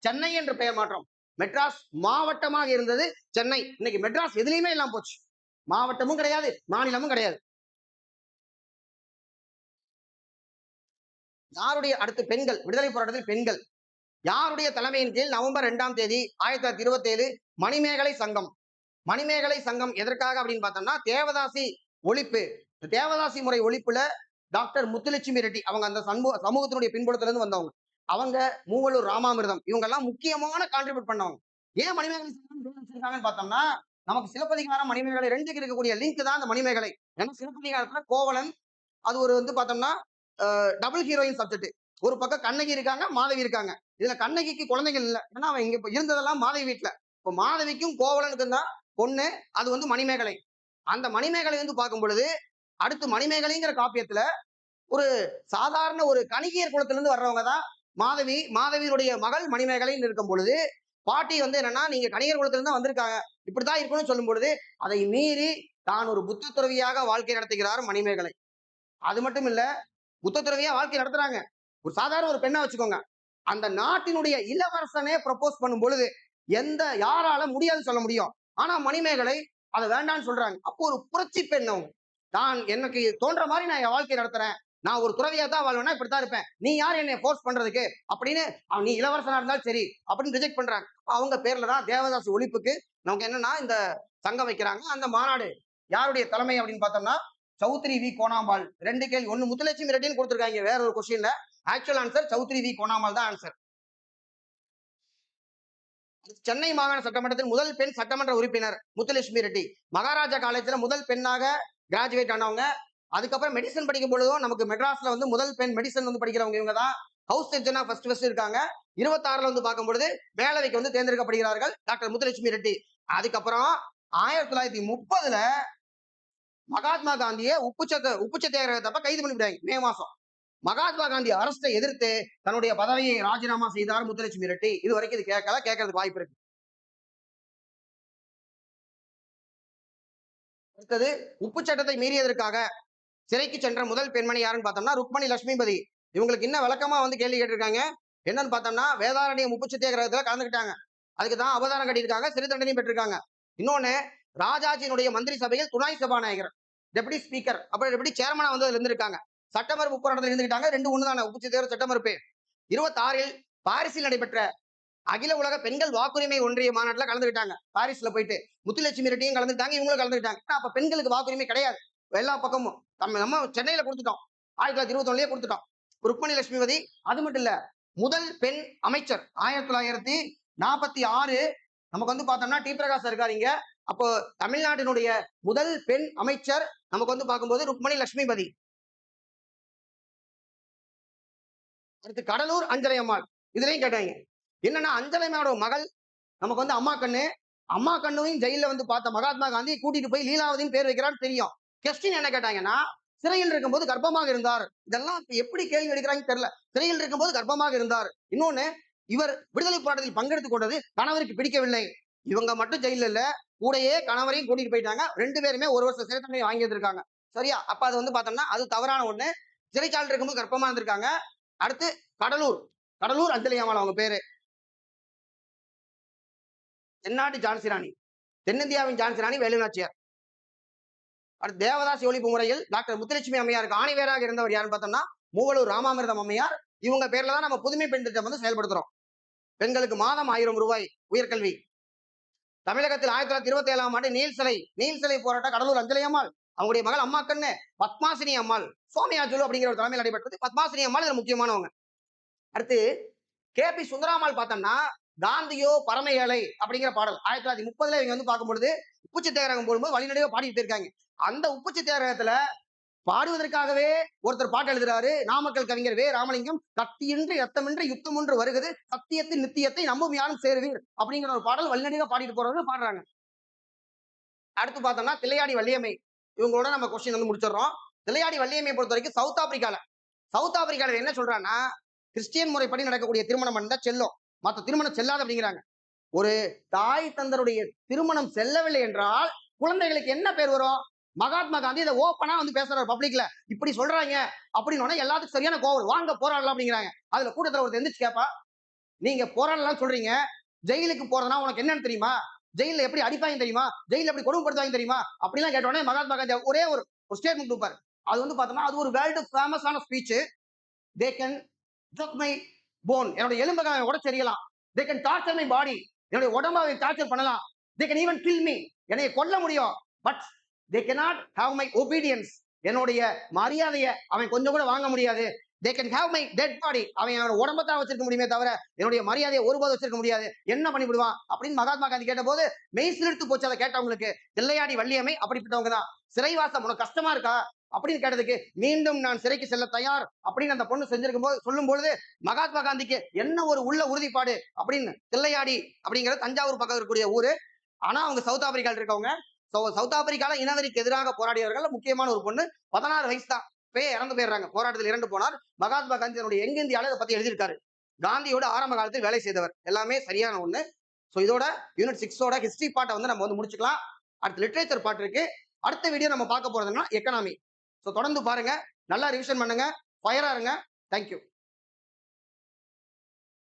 சென்னை என்று பெயர் மாற்றம். மெட்ராஸ் மாவட்டமாக இருந்தது சென்னை. இன்னைக்கு மெட்ராஸ் எதுலையுமே இல்லாம போச்சு. மாவட்டமும் கிடையாது, மாநிலமும் கிடையாது. யாருடைய அடுத்து பெண்கள் விடுதலை போராட்டத்தில் பெண்கள் யாருடைய தலைமையின் கீழ் நவம்பர் 2ஆம் தேதி 1927 மணிமேகலை சங்கம். மணிமேகலை சங்கம் எதற்காக அப்படின்னு பார்த்தோம்னா தேவதாசி ஒழிப்பு. தேவதாசி முறை ஒழிப்புல டாக்டர் முத்துலட்சுமி ரெட்டி அவங்க அந்த சமூகத்தினுடைய பின்புலத்துல இருந்து வந்தவங்க. அவங்க மூவலூர் ராமாமிர்தம் இவங்க எல்லாம் முக்கியமான கான்ட்ரிபியூட் பண்ணவங்க. ஏன் மணிமேகலை சங்கம் பார்த்தோம்னா நமக்கு சிலப்பதிகாரம் மணிமேகலை ரெண்டுக்கு இருக்கக்கூடிய லிங்க் தான் அந்த மணிமேகலை. ஏன்னா சிலப்பதிகாரத்துல கோவலன் அது ஒரு வந்து பார்த்தோம்னா டபுள் ஹீரோயின் சப்ஜெக்ட். ஒரு பக்கம் கண்ணகி இருக்காங்க, மாதவி இருக்காங்க. இதுல கண்ணகிக்கு குழந்தைகள் இல்லை. ஏன்னா அவன் இங்க இருந்ததெல்லாம் மாதவி வீட்டுல. இப்போ மாதவிக்கும் கோவலனுக்கும் தான் பொண்ணு. அது வந்து மணிமேகலை. அந்த மணிமேகலை வந்து பார்க்கும் பொழுது அடுத்து மணிமேகலைங்கிற காப்பியத்துல ஒரு சாதாரண ஒரு கணிகையர் குலத்திலிருந்து வர்றவங்க தான் மாதவியுடைய மகள் மணிமேகலைன்னு இருக்கும் பொழுது பாட்டி வந்து என்னன்னா நீங்க கணிகர் குலத்திலிருந்து தான் வந்திருக்காங்க, இப்படித்தான் இருக்கணும்னு சொல்லும் பொழுது அதை மீறி தான் ஒரு புத்த துறவியாக வாழ்க்கை நடத்துகிறார் மணிமேகலை. அது மட்டும் இல்ல, புத்த துறவியா வாழ்க்கை நடத்துறாங்க. ஒரு சாதாரண ஒரு பெண்ணா வச்சுக்கோங்க. அந்த நாட்டினுடைய இளவரசனே ப்ரப்போஸ் பண்ணும் பொழுது யாரால முடியாதுன்னு சொல்ல முடியும். ஆனா மணிமேகலை அதை வேண்டான்னு சொல்றாங்க. அப்போ ஒரு புரட்சி பெண் அவங்க. தான் எனக்கு தோன்ற மாதிரி நான் என் வாழ்க்கை நடத்துறேன், நான் ஒரு துறவியா தான் வாழ்வேன்னா இப்படித்தான் இருப்பேன், நீ யார் என்னை போர்ஸ் பண்றதுக்கு அப்படின்னு நீ இளவரசனா இருந்தாலும் சரி அப்படின்னு ரிஜெக்ட் பண்றாங்க. அவங்க பேர்ல தான் தேவதாசி ஒழிப்புக்கு நமக்கு என்னன்னா இந்த சங்கம் வைக்கிறாங்க. அந்த மாநாடு யாருடைய தலைமை அப்படின்னு பார்த்தோம்னா சௌத்ரி வி கோனாம்பாள். 2 கேள்வி, 1 முத்துலட்சுமி ரெட்டின்னு கொடுத்திருக்காங்க வேற ஒரு கொஸ்டின்ல. ஆக்சுவல் ஆன்சர் சௌத்ரி வி கோனாம்பாள் தான் ஆன்சர். சென்னை மாகாண சட்டமன்றத்தின் முதல் பெண் சட்டமன்ற உறுப்பினர் முத்துலட்சுமி ரெட்டி. மகாராஜா காலேஜ்ல முதல் பெண்ணாக கிராஜுவேட் ஆனவங்க. அதுக்கப்புறம் மெடிசன் படிக்கும் பொழுதும் நமக்கு மெட்ராஸ்ல வந்து முதல் பெண் மெடிசன் வந்து படிக்கிறவங்க இவங்க தான். ஹவுஸ் சர்ஜனா ஃபர்ஸ்ட் இருக்காங்க. 26ல வந்து பார்க்கும்பொழுது வேலைக்கு வந்து தேர்ந்தெடுக்கப்படுகிறார்கள் டாக்டர் முத்துலட்சுமி ரெட்டி. அதுக்கப்புறம் 1930ல மகாத்மா காந்தியை உப்பு சத்தியாகிரகத்தப்ப கைது பண்ணிவிட்டாங்க மே மாசம். மகாத்மா காந்தி அரசை எதிர்த்து தன்னுடைய பதவியை ராஜினாமா செய்தார் முத்துலட்சுமி ரெட்டி. இது வரைக்கும் இது கேட்கறதுக்கு வாய்ப்பு இருக்கு. அடுத்தது உப்பு சட்டத்தை மீறியதற்காக சிறைக்கு சென்ற முதல் பெண்மணி யாருன்னு பார்த்தோம்னா ருக்மணி லட்சுமிபதி. இவங்களுக்கு இன்னும் விளக்கமா வந்து கேள்வி கேட்டிருக்காங்க. என்னன்னு பார்த்தோம்னா வேதாரண்யம் உப்பு சத்தியாகிரகத்துல கலந்துக்கிட்டாங்க. அதுக்கு தான் அவதாரம் கட்டியிருக்காங்க, சிறை தண்டனையும் பெற்றிருக்காங்க. இன்னொன்னு ராஜாஜியினுடைய மந்திரி சபையில் துணை சபாநாயகர், டெப்டி ஸ்பீக்கர், அப்புறம் டெப்டி சேர்மனா வந்து அதுல இருந்திருக்காங்க. சட்டமறுப்பு போராட்டத்தில் இருந்துக்கிட்டாங்க. 2 ஒண்ணு தானே உப்பு சத்தியாகிரக சட்டமறுப்பு. 26ல் பாரிஸில் நடைபெற்ற அகில உலக பெண்கள் வாக்குரிமை ஒன்றிய மாநாட்டில் கலந்துக்கிட்டாங்க. பாரிஸ்ல போயிட்டு முத்துலட்சுமி ரெட்டியும் கலந்துட்டாங்க, இவங்களும் கலந்துக்கிட்டாங்க. அப்ப பெண்களுக்கு வாக்குரிமை கிடையாது எல்லா பக்கமும். நம்ம சென்னையில கொடுத்துட்டோம், 1921லயே கொடுத்துட்டோம் ருக்மணி லட்சுமிபதி. அது மட்டும் இல்ல, முதல் பெண் அமைச்சர் 1946 நமக்கு வந்து பார்த்தோம்னா டி பிரகாஷ் இருக்காரு இங்க. அப்போ தமிழ்நாட்டினுடைய முதல் பெண் அமைச்சர் நமக்கு வந்து பார்க்கும்போது ருக்மணி லட்சுமிபதி. அடுத்து கடலூர் அஞ்சலை அம்மாள். இதுலயும் கேட்டாங்க என்னன்னா அஞ்சலை அம்மாவோட மகள் நமக்கு வந்து அம்மா கண்ணையும் ஜெயில வந்து பார்த்த மகாத்மா காந்தி கூட்டிட்டு போய் லீலாவதின்னு பேர் வைக்கிறான்னு தெரியும். கொஸ்டின் என்ன கேட்டாங்கன்னா சிறையில் இருக்கும்போது கர்ப்பமாக இருந்தார். இதெல்லாம் எப்படி கேள்வி எடுக்கிறாங்கன்னு தெரியல. சிறையில் இருக்கும்போது கர்ப்பமாக இருந்தார். இன்னொன்னு, இவர் விடுதலை போராட்டத்தில் பங்கெடுத்துக் கொண்டது கணவருக்கு பிடிக்கவில்லை. இவங்க மட்டும் ஜெயில இல்ல, கூடயே கணவரையும் கூட்டிட்டு போயிட்டாங்க. 2 பேருமே 1 வருஷம் சிறை தண்டனை வாங்கி வந்திருக்காங்க. சரியா? அப்ப அது வந்து பார்த்தோம்னா அது தவறான ஒண்ணு. சிறைச்சாலையில் இருக்கும்போது கர்ப்பமா இருந்திருக்காங்க. அடுத்து கடலூர் அஞ்சலி அம்மாள் அவங்க பேரு. தென்னாட்டு ஜான்சி ராணி, தென்னிந்தியாவின் ஜான்சி ராணி வேலுநாச்சியார். அடுத்து தேவதாசி ஒழிப்பு முறையில் டாக்டர் முத்துலட்சுமி அம்மையாருக்கு ஆணிவேராக இருந்தவர் யாருன்னு பார்த்தோம்னா மூவலூர் ராமாமிர்தம் அம்மையார். இவங்க பேர்ல தான் நம்ம புதுமை பெண் திட்டம் வந்து செயல்படுத்துறோம். பெண்களுக்கு மாதம் 1000 ரூபாய் உயர்கல்வி. தமிழகத்தில் 1927ஆம் ஆண்டு நீல் சிலை போராட்டம் கடலூர் அஞ்சலி அம்மாள், அவங்களுடைய மகள் அம்மா கண்ணு பத்மாசினி அம்மாள், சோமியாஜுலு அப்படிங்கிற ஒரு தலைமையில் நடைபெற்றது. பத்மாசினி அம்மாள் இதுல முக்கியமானவங்க. அடுத்து கே.பி. சுந்தராமாள் பார்த்தோம்னா காந்தியோ பரம ஏழை அப்படிங்கிற பாடல் 1930ல இவங்க வந்து பார்க்கும்பொழுது உப்பு சத்தியாகிரகம் போடும்போது வழிநடையா பாடிட்டு போயிருக்காங்க. அந்த உப்பு சத்தியாகிரகத்துல பாடுவதற்காகவே ஒருத்தர் பாட்டு எழுதுறாரு. நாமக்கல் கவிஞர் வே ராமலிங்கம், கத்தியின்றி ரத்தமின்றி யுத்தமொன்று வருகிறது, சத்தியத்தின் நித்தியத்தை நம்பும் யாரும் சேருவீர் அப்படிங்கிற ஒரு பாடல் வழிநடையா பாடிட்டு போறவங்க பாடுறாங்க. அடுத்து பார்த்தோம்னா தில்லையாடி வள்ளியம்மை, இவங்களோட நம்ம கொஸ்டின் வந்து முடிச்சிடறோம். தில்லையாடி வள்ளியம்மையை பொறுத்த வரைக்கும் சவுத் ஆப்பிரிக்கால என்ன சொல்றாங்கன்னா, கிறிஸ்டியன் முறைப்படி நடக்கக்கூடிய திருமணம் பண்ணா செல்லும், மற்ற திருமணம் செல்லாது அப்படிங்கிறாங்க. ஒரு தாய் தந்தருடைய திருமணம் செல்லவில்லை என்றால் குழந்தைகளுக்கு என்ன பேர் வரும்? மகாத்மா காந்தி இதை ஓப்பனா வந்து பேசுறாரு பப்ளிக்ல, இப்படி சொல்றாங்க அப்படின்னு எல்லாத்துக்கும் சரியான கோவம், வாங்க போராடலாம் அப்படிங்கிறாங்க. அதுல கூட்டத்துல ஒருத்தர் எந்திரிச்சு கேப்பா, நீங்க போராடலாம் சொல்றீங்க, ஜெயிலுக்கு போறதுனா உனக்கு என்னன்னு தெரியுமா? ஜெயில எப்படி அடிப்பாங்க தெரியுமா? ஜெயில எப்படி கொடுமைப்படுத்துவாங்க தெரியுமா? அப்படிலாம் கேட்ட உடனே மகாத்மா காந்தி ஒரே ஒரு ஸ்டேட்மெண்ட் கொடுப்பாரு. அது வந்து பார்த்தோம்னா அது ஒரு வேர்ல்டு ஃபேமஸான speech. They can truck my bone, என்னோட எலும்பை உடைச்செறியலாம். They can torture my body, என்னுடைய உடம்பை டார்ச்சர் பண்ணலாம். They can even kill me, என்னை கொல்ல முடியும். But they cannot have my obedience, என்னுடைய மரியாதையை அவன் கொஞ்சம் கூட வாங்க முடியாது. They can have my dead body, அவன் உடம்பத்தான் வச்சிருக்க முடியுமே தவிர என்னுடைய மரியாதையை ஒருபோது வச்சிருக்க முடியாது. என்ன பண்ணி விடுவான் அப்படின்னு மகாத்மா காந்தி கேட்ட போது மெய் சிலிர்த்து போச்சு. அதை கேட்டவங்களுக்கு தில்லையாடி வள்ளியம்மை அப்படிப்பட்டவங்க தான். சிறைவாசம் உனக்கு கஷ்டமா இருக்கா அப்படின்னு கேட்டதுக்கு, மீண்டும் நான் சிறைக்கு செல்ல தயார் அப்படின்னு அந்த பொண்ணு செஞ்சிருக்கும் போது சொல்லும் பொழுது மகாத்மா காந்திக்கு என்ன ஒரு உள்ள உறுதிப்பாடு அப்படின்னு. தில்லையாடி அப்படிங்கிறது தஞ்சாவூர் பக்கம் இருக்கக்கூடிய ஊரு. ஆனா அவங்க சவுத் ஆப்பிரிக்கால இருக்கவங்க. சவுத் ஆப்பிரிக்கால இனவெறிக்கு எதிராக போராடியவர்கள் முக்கியமான ஒரு பொண்ணு. 16 வயசு தான், இறந்து போயிடுறாங்க. போராட்டத்தில் இறந்து போனார். மகாத்மா காந்தி தன்னுடைய எங்க இந்தியால இதை பத்தி எழுதியிருக்காரு. காந்தியோட ஆரம்ப காலத்தில் வேலை செய்தவர். எல்லாமே சரியான ஒண்ணு. சோ இதோட யூனிட் 6ஓட ஹிஸ்டரி பார்ட்டை வந்து நம்ம வந்து முடிச்சுக்கலாம். அடுத்து லிட்ரேச்சர் பார்ட் இருக்கு. அடுத்த வீடியோ நம்ம பார்க்க போறதுன்னா எக்கனாமி. சோ தொடர்ந்து பாருங்க, நல்லா ரிவிஷன் பண்ணுங்க, ஃபயரா இருங்க. தேங்க்யூ.